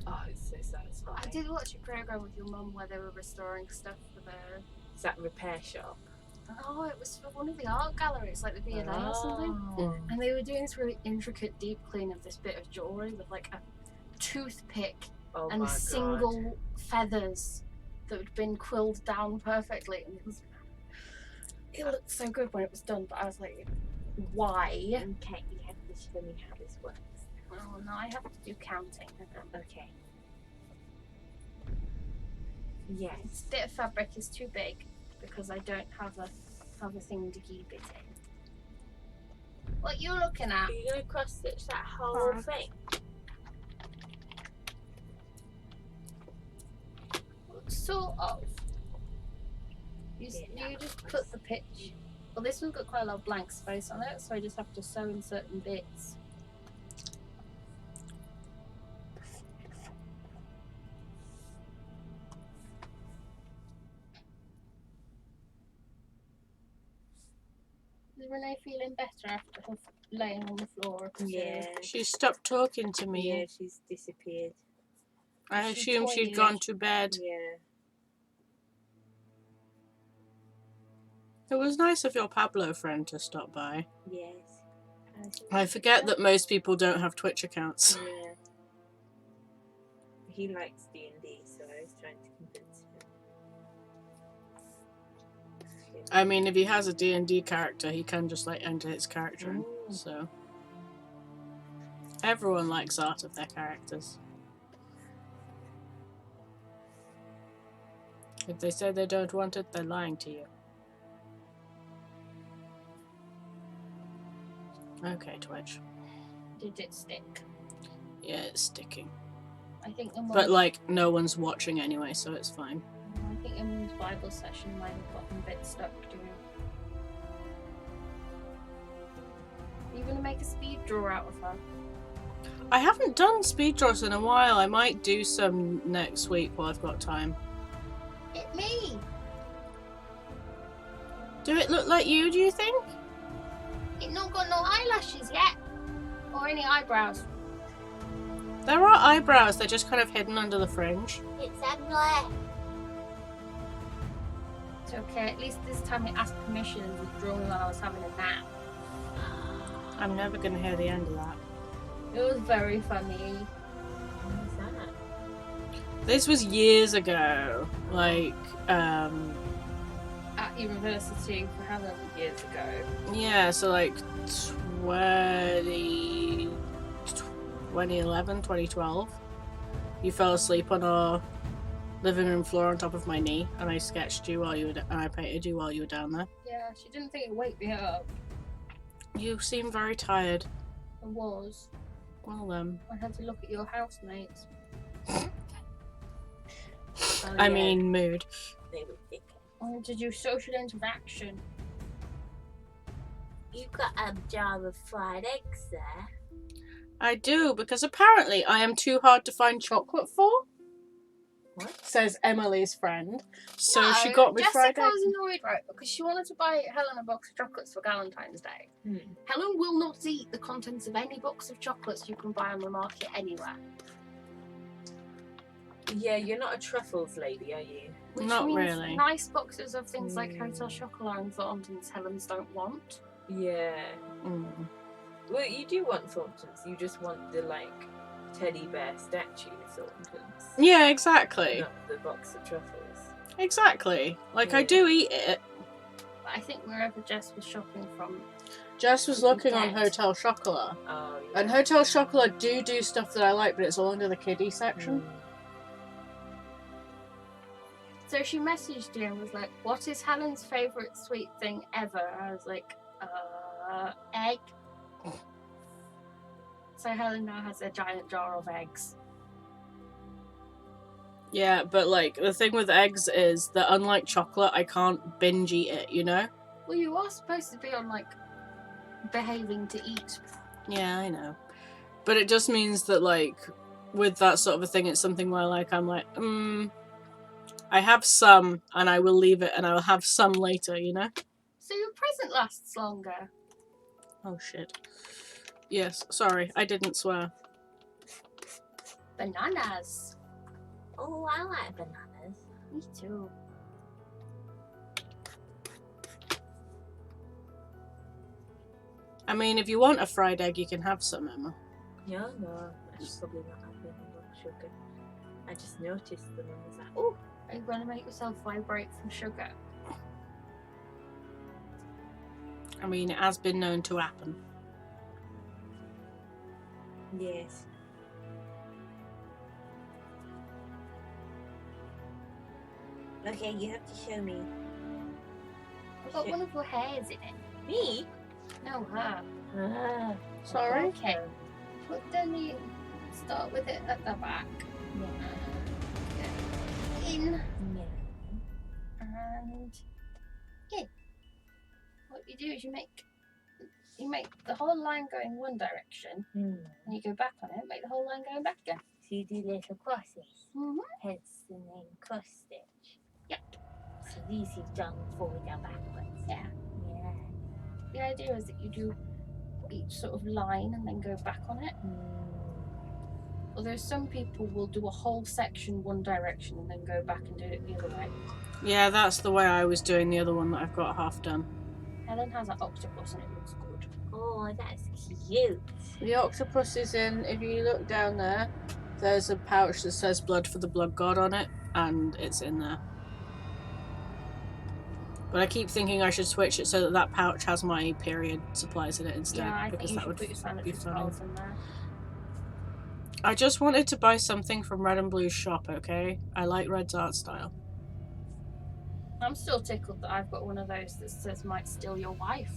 oh, it's so satisfying. I did watch a program with your mum where they were restoring stuff for their. It's that repair shop. Oh, it was for one of the art galleries, like the V&A or something. Oh. And they were doing this really intricate deep clean of this bit of jewellery with like a toothpick Oh and my God. single feathers that had been quilled down perfectly. And it looked so good when it was done, but I was like, why? Okay, you have to show me how this works. Oh no, I have to do counting. Okay. Yes. This bit of fabric is too big because I don't have a thing to keep it in. What you looking at? Are you gonna cross stitch that whole thing? Sort of. You Yeah, just put the pitch. Well, this one's got quite a lot of blank space on it, so I just have to sew in certain bits. Is Renee feeling better after her laying on the floor? Yeah. She stopped talking to me. Yeah, she's disappeared. I She assumed told she'd you. gone to bed. Yeah. It was nice of your Pablo friend to stop by. Yes. I forget that most people don't have Twitch accounts. Yeah. He likes D&D, so I was trying to convince him. I mean, if he has a D&D character, he can just like enter his character in. Ooh. So everyone likes art of their characters. If they say they don't want it, they're lying to you. Okay, Twitch. Did it stick? Yeah, it's sticking. I think the But like, no one's watching anyway, so it's fine. I think Emma's Bible session might have gotten a bit stuck too. Are you gonna make a speed draw out of her? I haven't done speed draws in a while. I might do some next week while I've got time. It me! Do it look like you, do you think? It not got no eyelashes yet! Or any eyebrows. There are eyebrows, they're just kind of hidden under the fringe. It's ugly. It's okay, at least this time it asked permission and was drawing while I was having a nap. I'm never going to hear the end of that. It was very funny. What was that? This was years ago. Like, At university for how many years ago? yeah, so like 2011, 2012. You fell asleep on our living room floor on top of my knee, and I sketched you while you were, and I painted you while you were down there. Yeah, she didn't think it'd wake me up. You seem very tired. I was. Well, I had to look at your housemates. Oh, I yeah, mean, mood. they were thick. I had to do social interaction. You got a jar of fried eggs there. I do, because apparently I am too hard to find chocolate for. What? Says Emily's friend. So No, she got me fried Jessica eggs. was annoyed, right? Because she wanted to buy Helen a box of chocolates for Valentine's Day. Helen will not eat the contents of any box of chocolates you can buy on the market anywhere. Yeah, you're not a truffles lady, are you? Which Not means really. nice boxes of things like Hotel Chocolat and Thornton's Helen's don't want. Yeah. Mm. Well, you do want Thorntons. You just want the, like, teddy bear statue Thorntons. Yeah, exactly. Not the box of truffles. Exactly. Like, I Yeah. do eat it. But I think wherever Jess was shopping from, Jess was looking on Dead. Hotel Chocolat. Oh, yeah. And Hotel Chocolat do stuff that I like, but it's all under the kiddie section. so she messaged you and was like, "What is Helen's favourite sweet thing ever?" I was like, egg. So Helen now has a giant jar of eggs. Yeah, but like, the thing with eggs is that unlike chocolate, I can't binge eat it, you know? Well, you are supposed to be on, like, behaving to eat. Yeah, I know. But it just means that, like, with that sort of a thing, it's something where, like, I'm like, I have some, and I will leave it, and I will have some later, you know? So your present lasts longer. Oh, shit. Yes, sorry, I didn't swear. Bananas. Oh, I like bananas. Me too. I mean, if you want a fried egg, you can have some, Emma. No, I should probably not have any more sugar. I just noticed them and was like, oh, Are you going to make yourself vibrate from sugar? I mean, it has been known to happen. Yes. Okay, you have to show me. I've got one of your hairs in it. Me? No, her. Ah, Sorry? Okay. But then you start with it at the back. yeah. Get in Yeah. and in. What you do is you make the whole line go in one direction, Hmm. and you go back on it, make the whole line going back again. So you do little crosses. Mm-hmm. Hence the name cross stitch. Yep. So these you've done forward and backwards. Yeah. Yeah. The idea is that you do each sort of line and then go back on it. Although some people will do a whole section one direction and then go back and do it the other way. Yeah, that's the way I was doing the other one that I've got half done. Helen has an octopus and it looks good. Oh, that's cute. The octopus is in, if you look down there, there's a pouch that says blood for the blood god on it, and it's in there. But I keep thinking I should switch it so that that pouch has my period supplies in it instead, Yeah, I think because you that should would put your sanitary be funny. towels in there. I just wanted to buy something from Red and Blue's shop, okay? I like Red's art style. I'm still tickled that I've got one of those that says might steal your wife.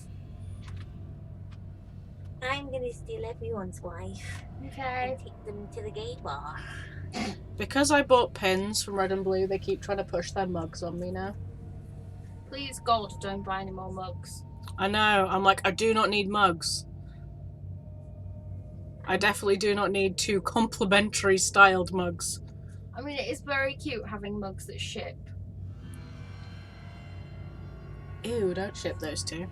I'm gonna steal everyone's wife Okay. and take them to the gay bar. Because I bought pins from Red and Blue, they keep trying to push their mugs on me now. Please God, don't buy any more mugs. I know, I'm like, I do not need mugs. I definitely do not need 2 complimentary styled mugs. I mean, it is very cute having mugs that ship. Ew, don't ship those 2.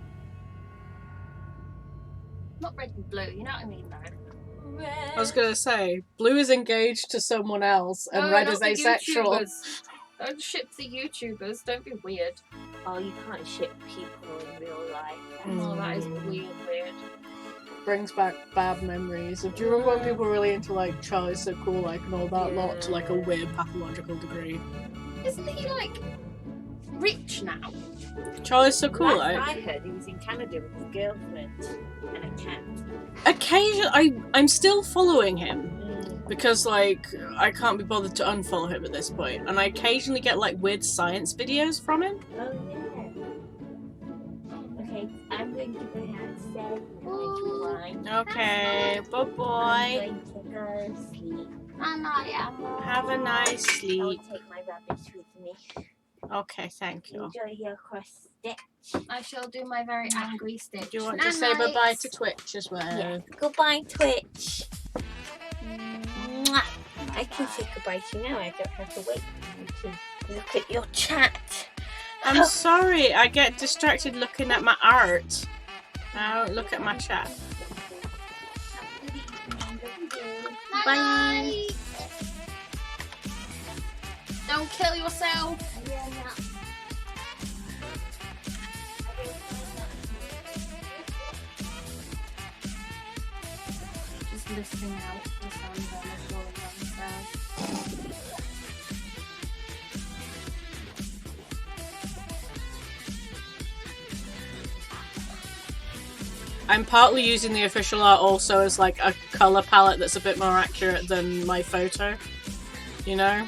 Not red and blue, you know what I mean, though. I was gonna say, Blue is engaged to someone else, and No, Red not is the asexual. YouTubers. Don't ship the YouTubers, don't be weird. Oh, you can't ship people in real life. Oh, that is weird. Brings back bad memories. Do you remember when people were really into like Charlie's So Cool, like, and all that lot to like a weird pathological degree? Isn't he, like, rich now? Charlie's So Cool, Last like, I heard, he was in Canada with his girlfriend and a cat. occasionally, I'm still following him. Because, like, I can't be bothered to unfollow him at this point. And I occasionally get, like, weird science videos from him. Oh, yeah. Okay, I'm going to go downstairs and wine. Okay, bye-bye. I'm going to go sleep. Have a nice I'll sleep. take my rubbish with me. Okay, thank you. Enjoy your cross stitch. I shall do my very angry stitch. Do you want to say bye-bye to Twitch as well? Yeah. Goodbye, Twitch. Mwah. I can say goodbye to you now. I don't have to wait to look at your chat. I'm sorry, I get distracted looking at my art. Now look at my chat. Bye. Don't kill yourself. Just listening out the sounds on the floor downstairs. I'm partly using the official art also as like a colour palette that's a bit more accurate than my photo. You know?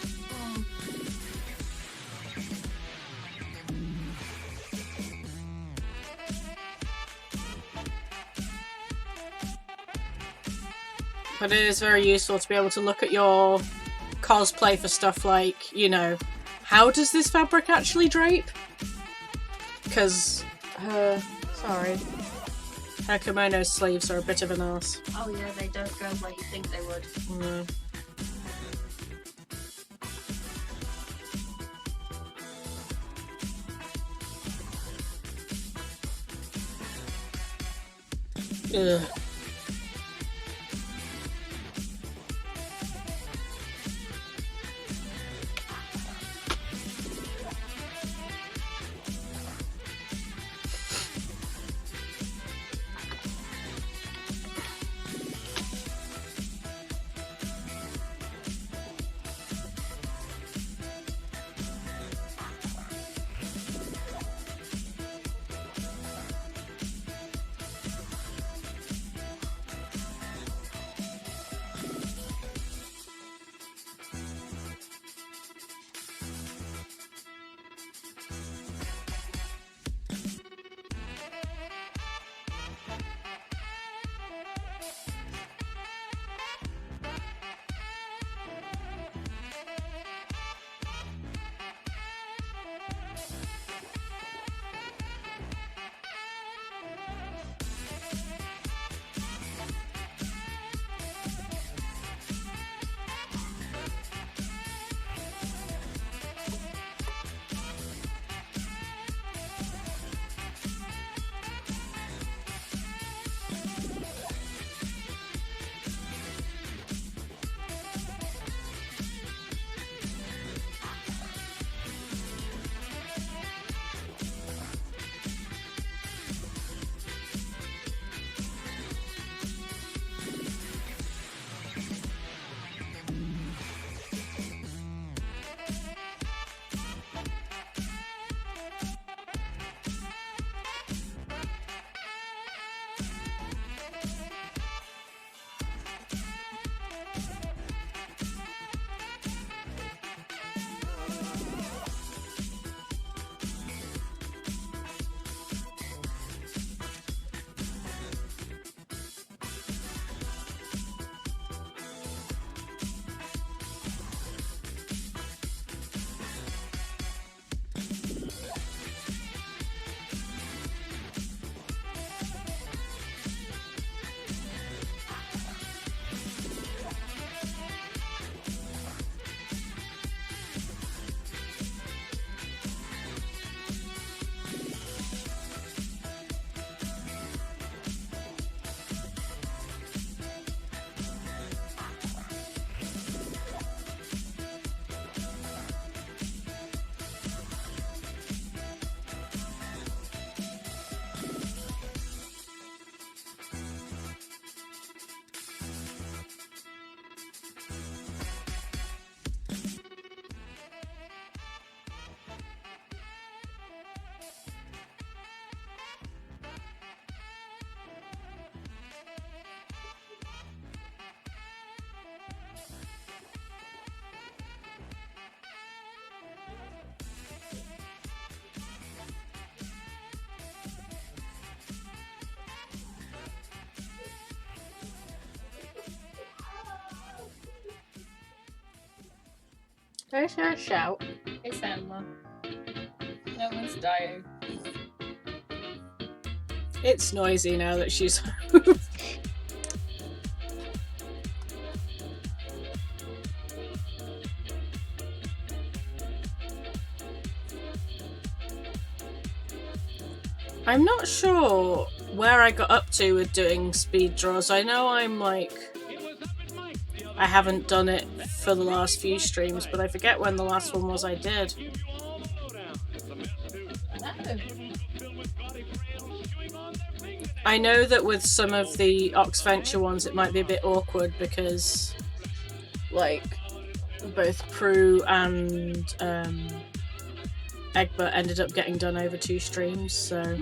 But it is very useful to be able to look at your cosplay for stuff like, you know, how does this fabric actually drape? Because her kimono sleeves are a bit of an arse. Oh yeah, they don't go where you think they would. No. Ugh. Can I hear a shout? It's Emma. No one's dying. It's noisy now that she's I'm not sure where I got up to with doing speed draws. I know I'm like... I haven't done it for the last few streams, but I forget when the last one was I did. I know that with some of the Oxventure ones it might be a bit awkward because like both Prue and Egbert ended up getting done over 2 streams, so...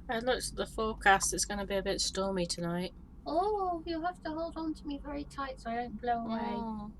I looked at the forecast. It's going to be a bit stormy tonight. Oh, you'll have to hold on to me very tight so I don't blow away. Oh.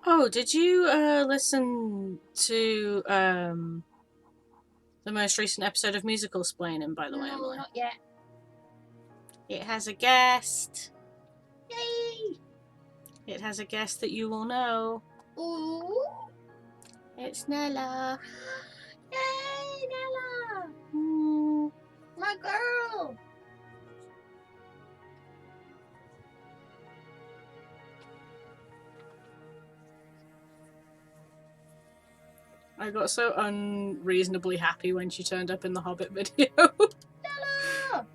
Oh, did you listen to the most recent episode of Musical Splaining, by the way, No, Emily? not yet. It has a guest. Yay! It has a guest that you will know. Ooh! It's Nella. Yay, Nella! Mm. My girl! I got so unreasonably happy when she turned up in the Hobbit video. Nella!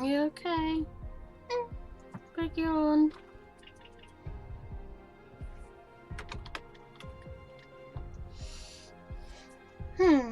You okay? Big yawn. Pink.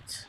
Right.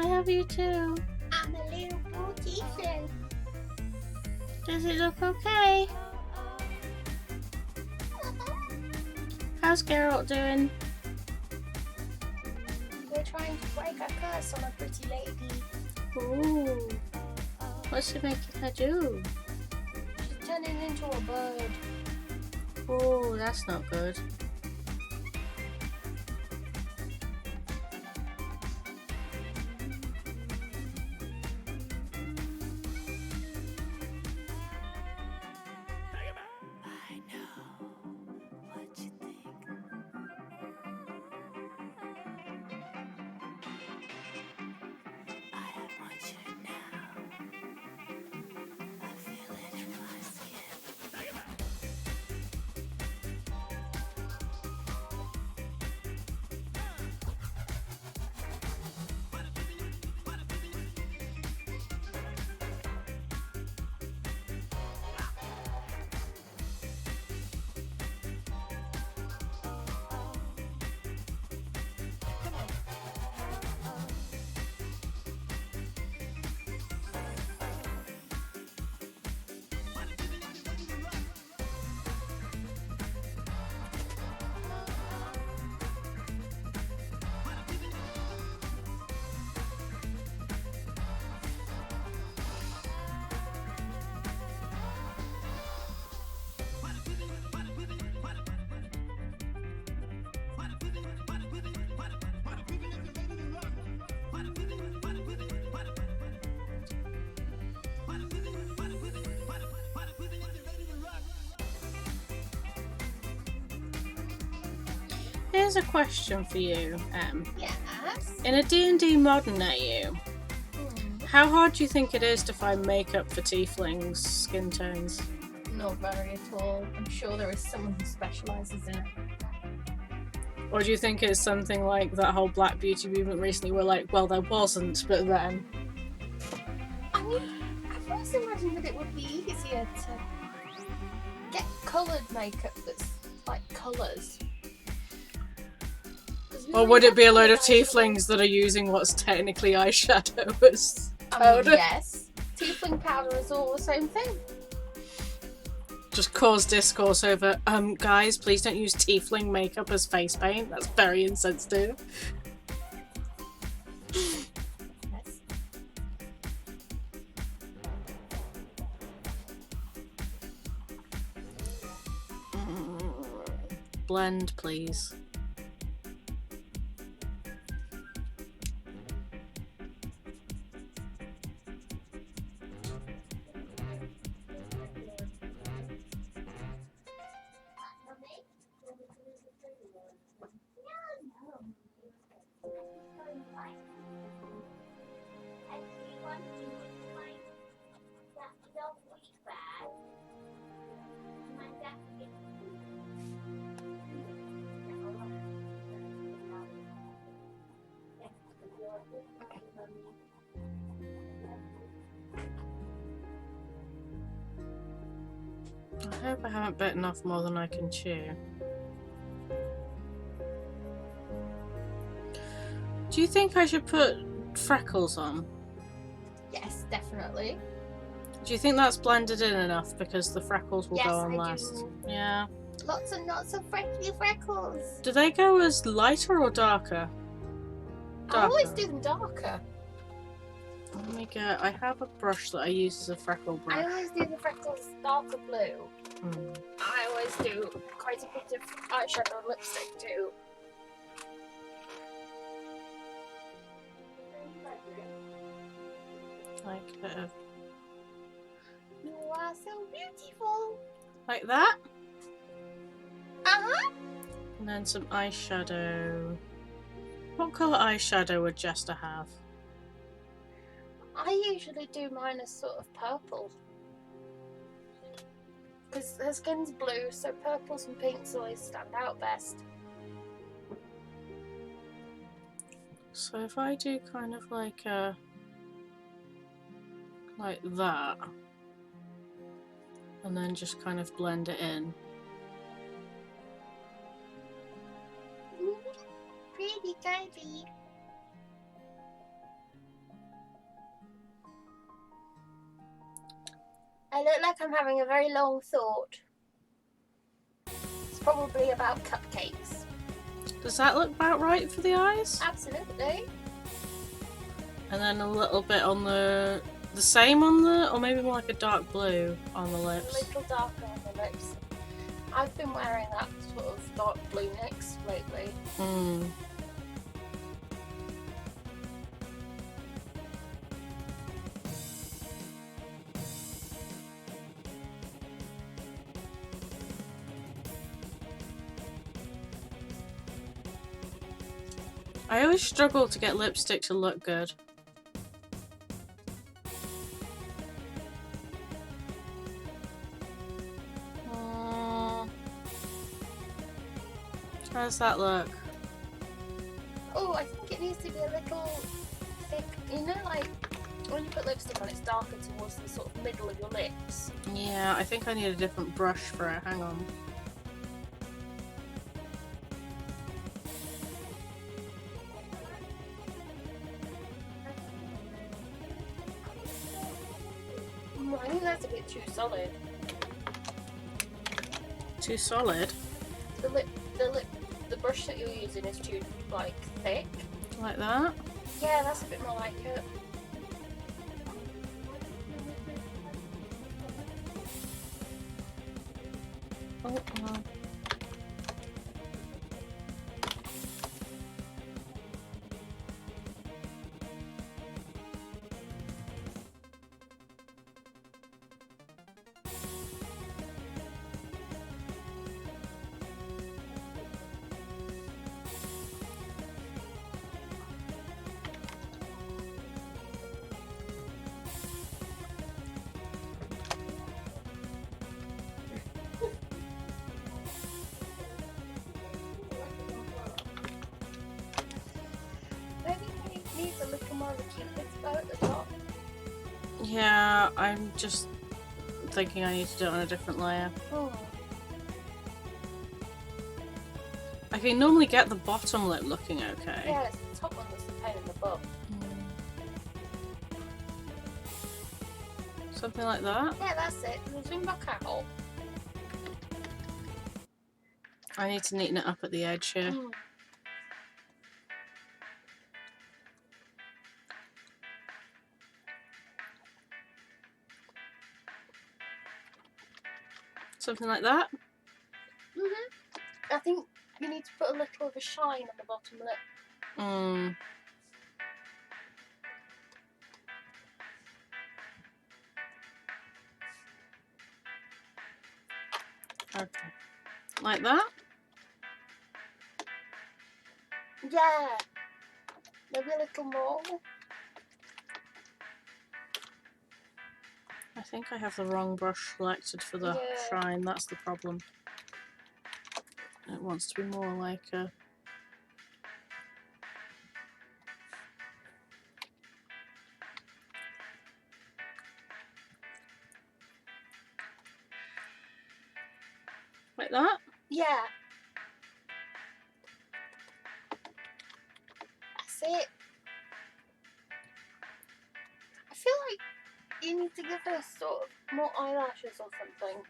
I have you too. I'm a little blue tiefling. Does it look okay? How's Geralt doing? We're trying to break a curse on a pretty lady. Ooh. What's it making her do? She's turning into a bird. Oh, that's not good. Here's a question for you, Yes. In a D&D modern AU, how hard do you think it is to find makeup for tieflings' skin tones? Not very at all. I'm sure there is someone who specialises in it. Or do you think it's something like that whole Black Beauty movement recently where like, well, there wasn't, but then... I mean, I've always imagined that it would be easier to get coloured makeup that's like colours. Or would it be a load of tieflings that are using what's technically eyeshadow as powder? Yes. Tiefling powder is all the same thing. Just cause discourse over, guys, please don't use tiefling makeup as face paint. That's very insensitive. Yes. Blend, please. I hope I haven't bitten off more than I can chew. Do you think I should put freckles on? Yes, definitely. Do you think that's blended in enough because the freckles will Yes, go on I last? do. Yeah. Lots and lots of freckly freckles. Do they go as lighter or darker? I always do them darker. Let me get. I have a brush that I use as a freckle brush. I always do the freckles darker blue. I always do quite a bit of eyeshadow and lipstick too. Like a bit of. You are so beautiful. Like that? Uh-huh. And then some eyeshadow. What colour eyeshadow would Jester have? I usually do mine as sort of purple. Because her skin's blue, so purples and pinks always stand out best. So if I do kind of like a... like that. And then just kind of blend it in. Pretty curvy. look like I'm having a very long thought. It's probably about cupcakes. Does that look about right for the eyes? Absolutely. And then a little bit on the same on the, or maybe more like a dark blue on the A lips. little darker on the lips. I've been wearing that sort of dark blue mix lately. Mm. I always struggle to get lipstick to look good. How does that look? Oh, I think it needs to be a little thick. You know, like when you put lipstick on, it's darker towards the sort of middle of your lips. Yeah, I think I need a different brush for it. Hang on. I think that's a bit too solid. Too solid? The brush that you're using is too, like, thick. Like that? Yeah, that's a bit more like it. Oh, well. Maybe it needs a little more of a cupid's bow at the top. Yeah, I'm just thinking I need to do it on a different layer. Oh. I can normally get the bottom lip looking okay. Yeah, it's the top one that's the pain in the butt. Something like that. Yeah, that's it. Zoom back out. I need to neaten it up at the edge here. Mm. Something like that. I think you need to put a little of a shine on the bottom lip. Mm. Okay. Like that? Yeah. Maybe a little more. I think I have the wrong brush selected for the Yeah. shine. That's the problem. It wants to be more like a... Like that? Yeah. That's it. I feel like you need to give her sort of more eyelashes or something.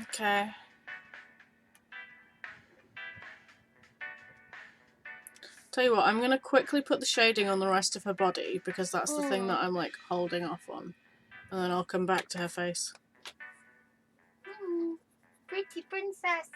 Okay. Tell you what, I'm going to quickly put the shading on the rest of her body because that's the thing that I'm like holding off on. And then I'll come back to her face. Pretty princess.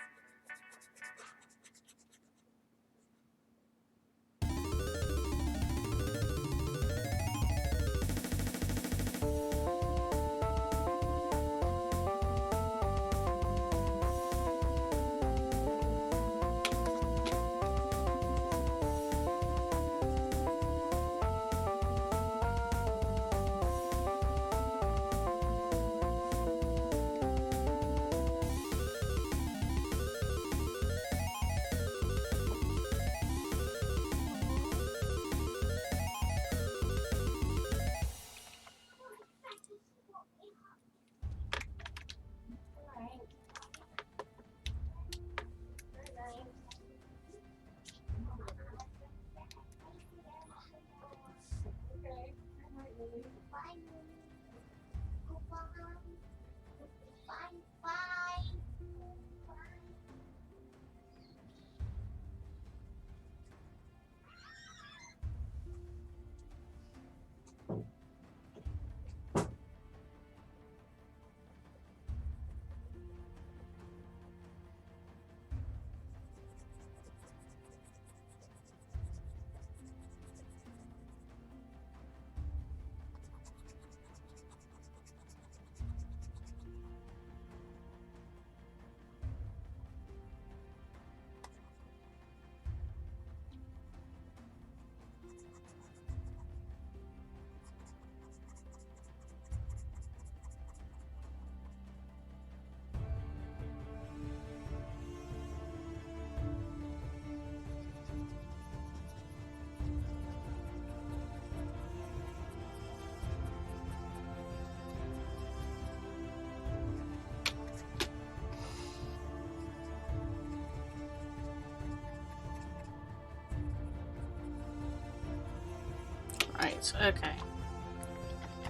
Right, okay.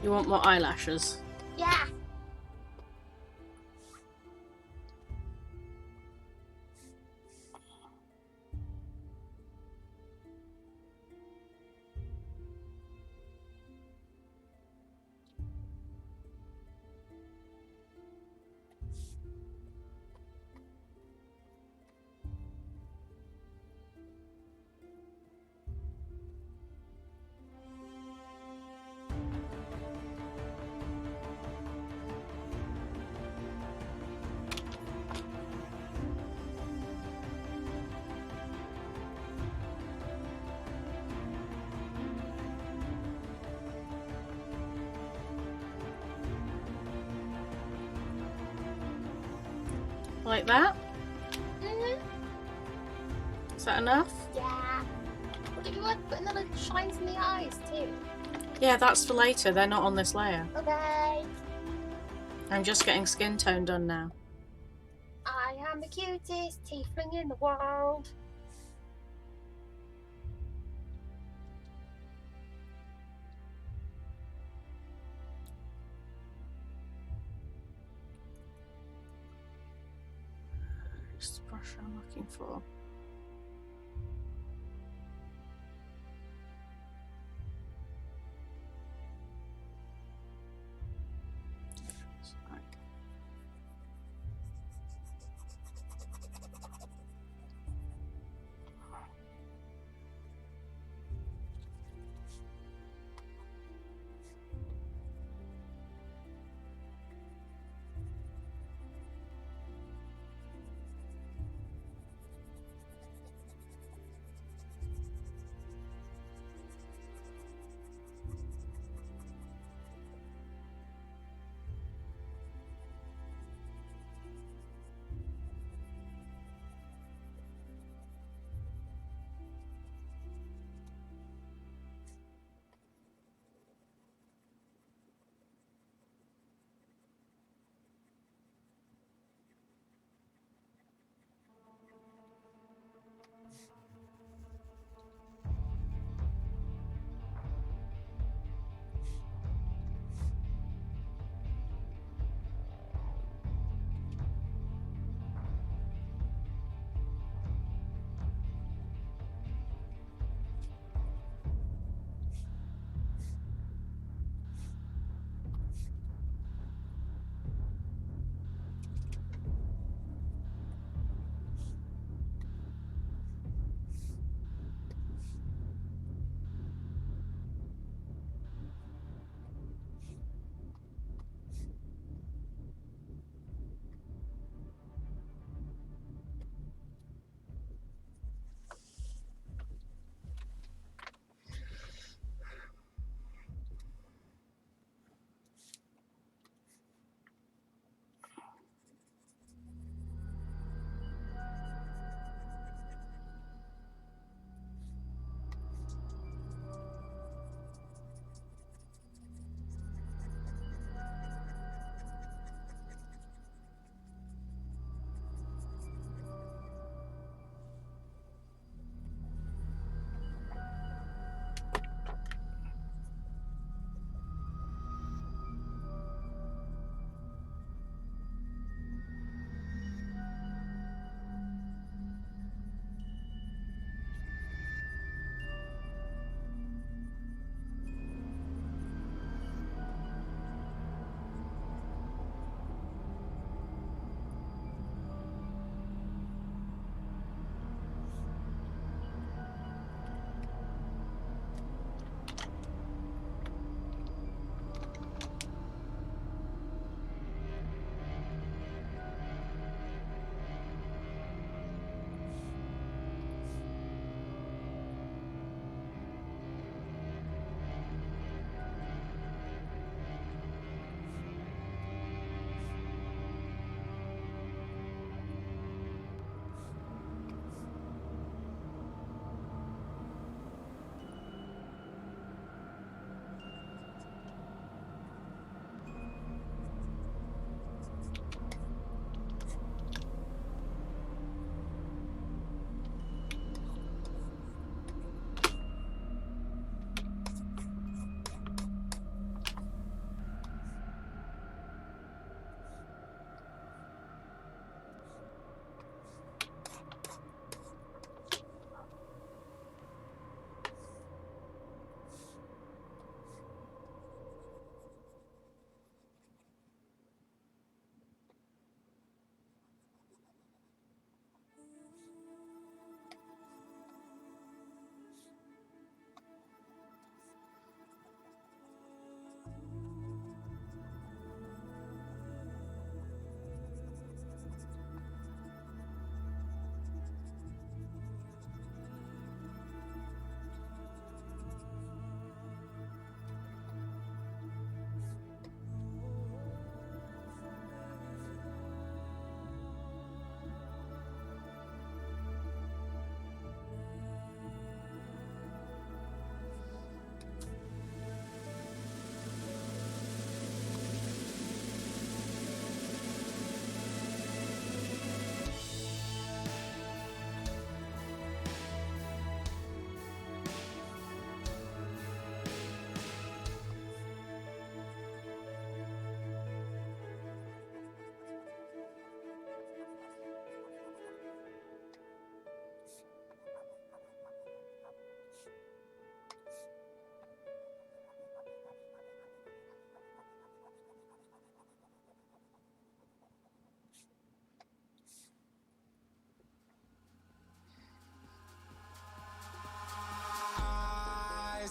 You want more eyelashes? Yeah. Like that? Mhm. Is that enough? Yeah. What if you want to put another shines in the eyes too? Yeah, that's for later. They're not on this layer. Okay. I'm just getting skin tone done now. I am the cutest tiefling in the world. Just the brush I'm looking for.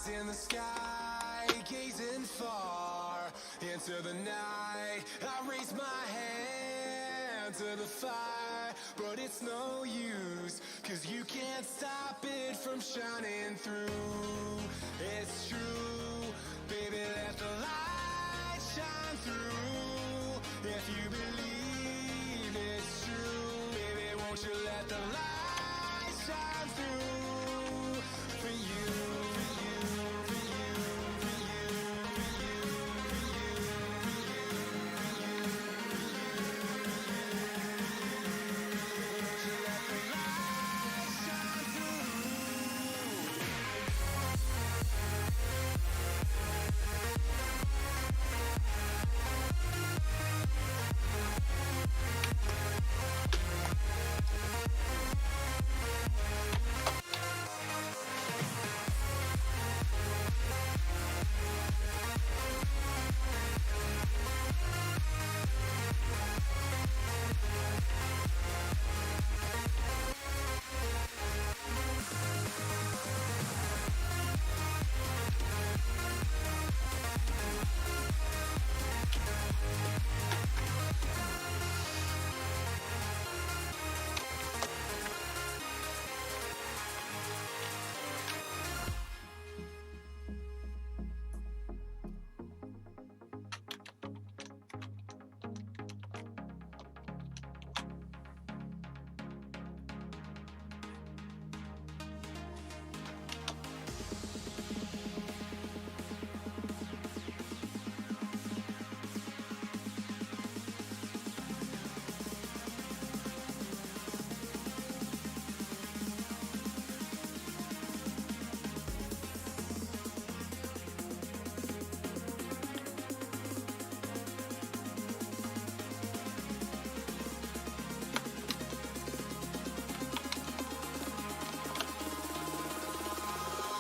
Eyes in the sky, gazing far into the night. I raise my hand to the fire, but it's no use, 'cause you can't stop it from shining through. It's true, baby, let the light shine through. If you believe it's true, baby, won't you let the light shine through for you, for you, for you, for you, for you, for you, for you, won't you let the light shine through?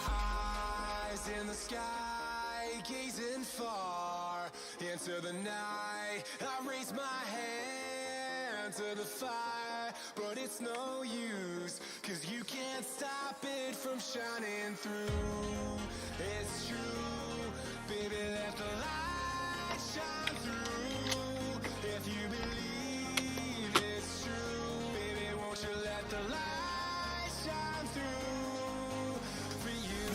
Eyes in the sky, gazing far into the night. I raise my hand to the fire, but it's no use, 'cause you can't stop it from shining through. It's true, baby, let the light shine through. If you believe it's true, baby, won't you let the light shine through for you,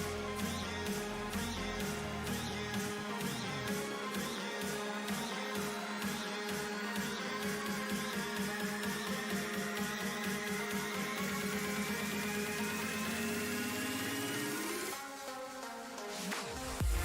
for you, for you, for you, for you, for you, for you, for you.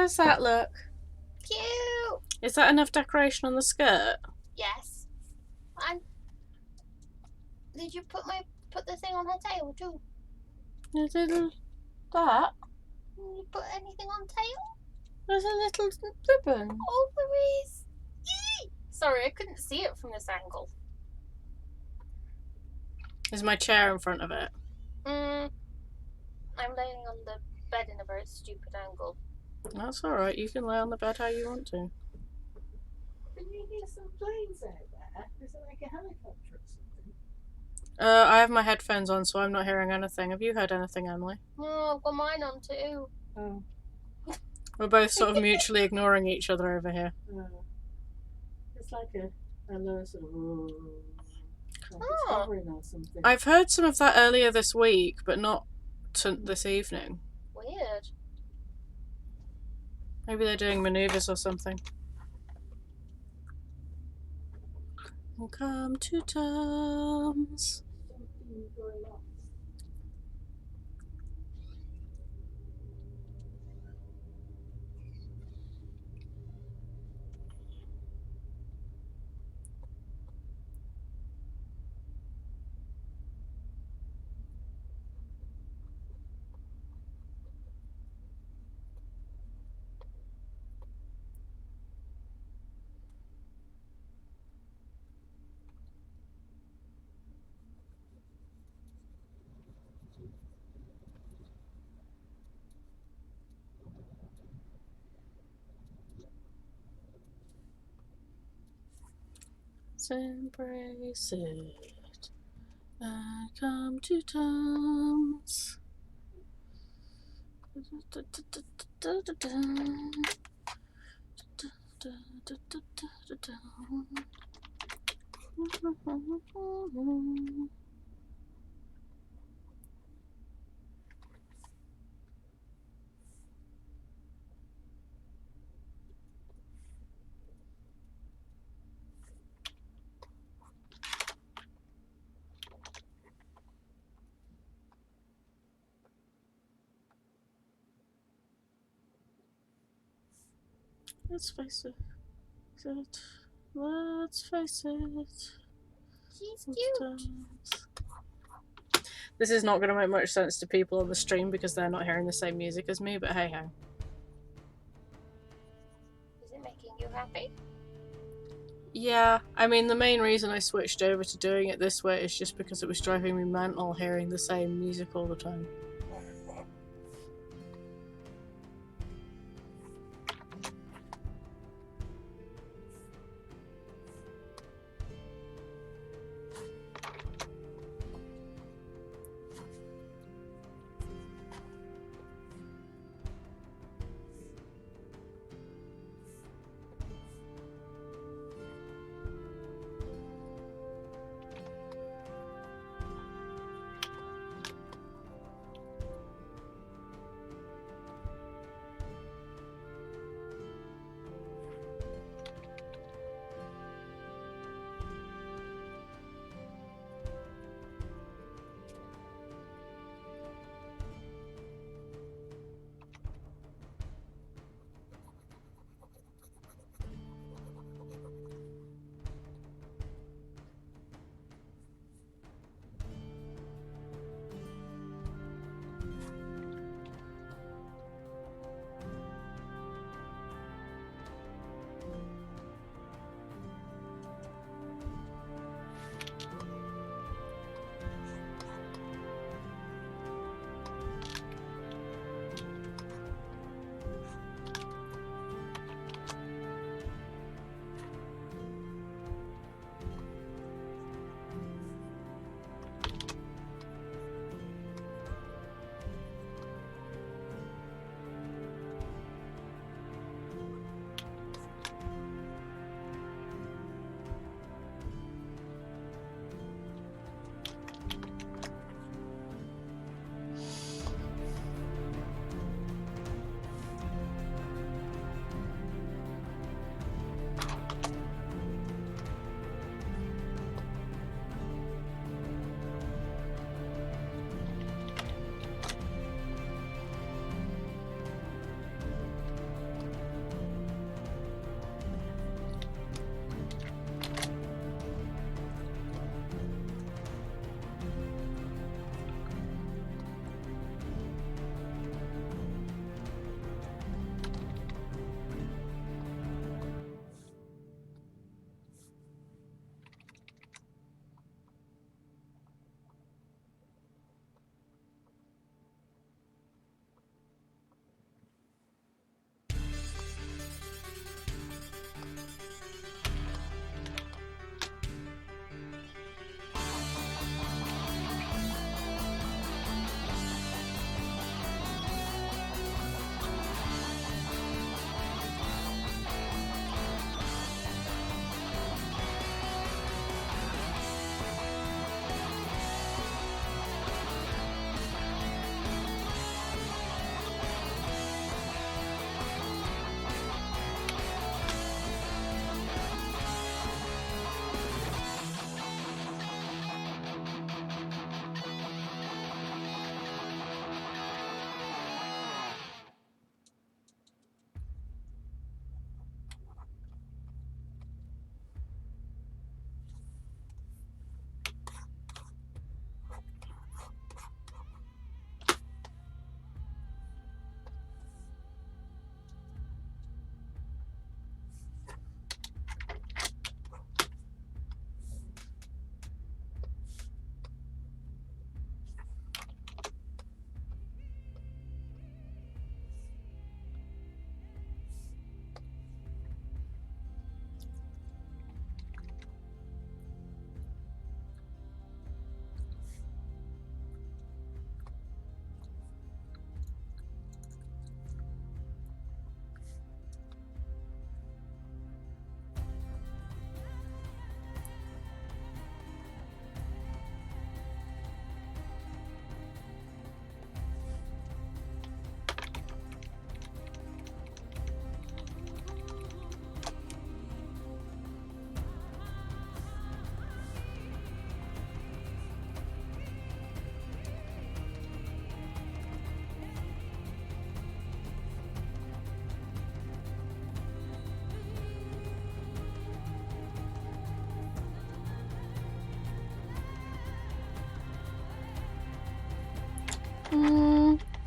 does that look? Cute. Is that enough decoration on the skirt? Yes. And did you put the thing on her tail too? There's a little... That? Did you put anything on tail? There's a little ribbon. Oh, there is. Yee! Sorry, I couldn't see it from this angle. There's my chair in front of it. I'm laying on the bed in a very stupid angle. That's alright, you can lay on the bed how you want to. Can you hear some planes out there? Is it like a helicopter or something? I have my headphones on, so I'm not hearing anything. Have you heard anything, Emily? Oh, I've got mine on too. Oh. We're both sort of mutually ignoring each other over here. It's like a low sort of like it's Oh. hovering or something. I've heard some of that earlier this week, but not this evening. Weird. Maybe they're doing manoeuvres or something. We'll come to terms. Something going on. Let's embrace it and come to terms. Let's face it. Let's face it. She's cute. This is not going to make much sense to people on the stream because they're not hearing the same music as me, but hey ho. Is it making you happy? Yeah, I mean the main reason I switched over to doing it this way is just because it was driving me mental hearing the same music all the time.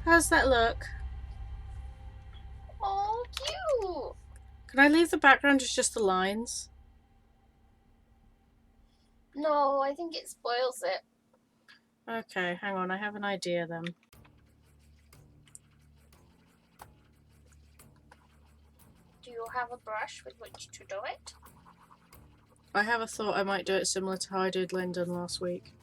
How's that look? Oh, cute. Can I leave the background as just the lines? No, I think it spoils it. Okay, hang on, I have an idea then. Do you have a brush with which to do it? I have a thought I might do it similar to how I did Lyndon last week.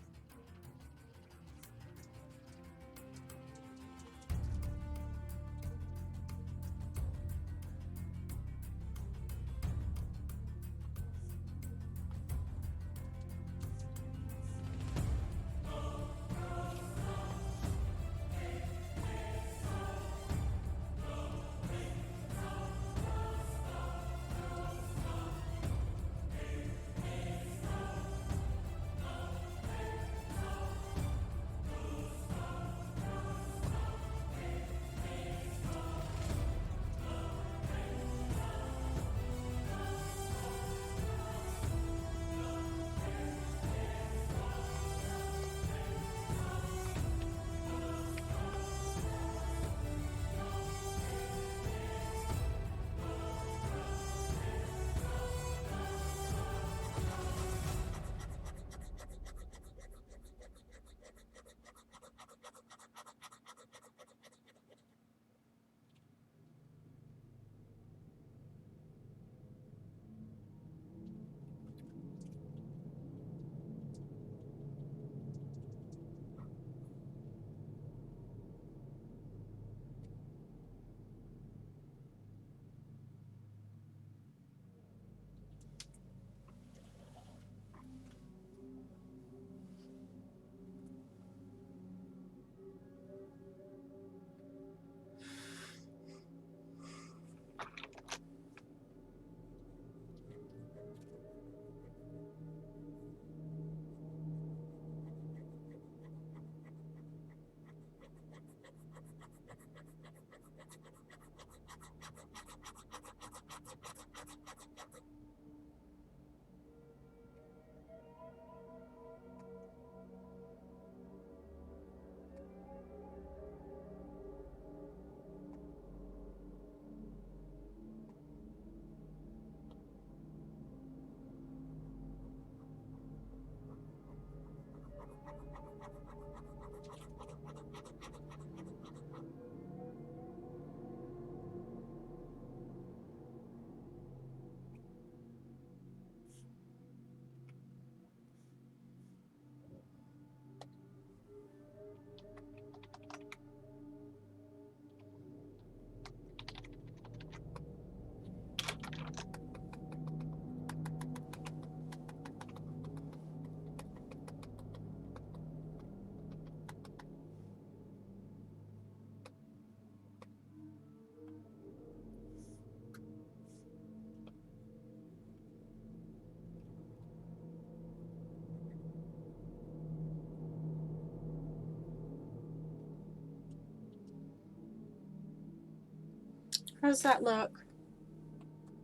How's that look?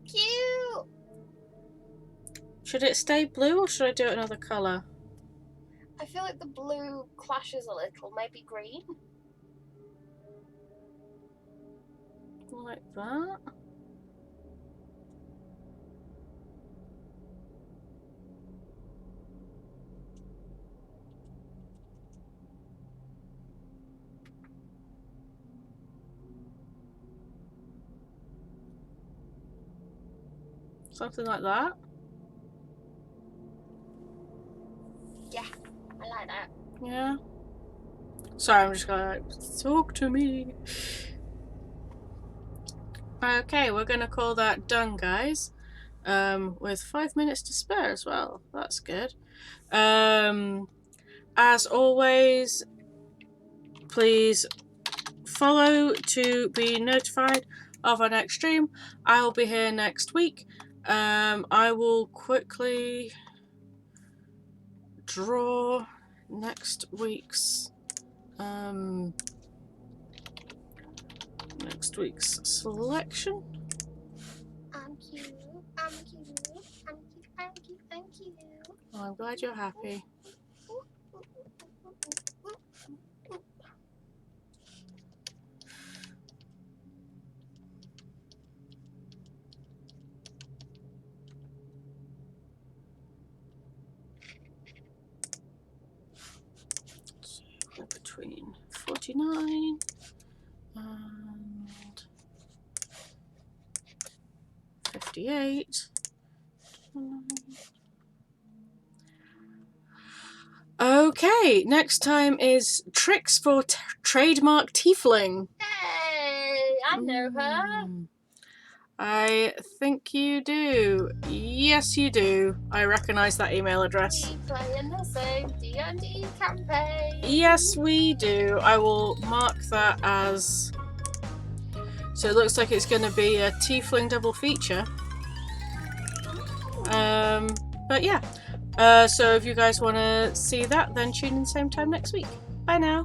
Cute. Should it stay blue or should I do it another colour? I feel like the blue clashes a little. Maybe green. Like that? Something like that? Yeah, I like that. Yeah. Sorry, I'm just gonna like, talk to me. Okay, we're gonna call that done, guys. With 5 minutes to spare as well. That's good. As always, please follow to be notified of our next stream. I will be here next week. I will quickly draw next week's selection. I'm cute. I'm cute. I'm cute. I'm cute. I'm cute. Oh, I'm glad you're happy. 59 and 58. Okay, next time is Tricks for Trademark Tiefling. Hey, I know her. I think you do. Yes, you do. I recognise that email address. We play in the same D&D campaign. Yes, we do. I will mark that as... So it looks like it's going to be a Tiefling double feature. But yeah. So if you guys want to see that, then tune in same time next week. Bye now.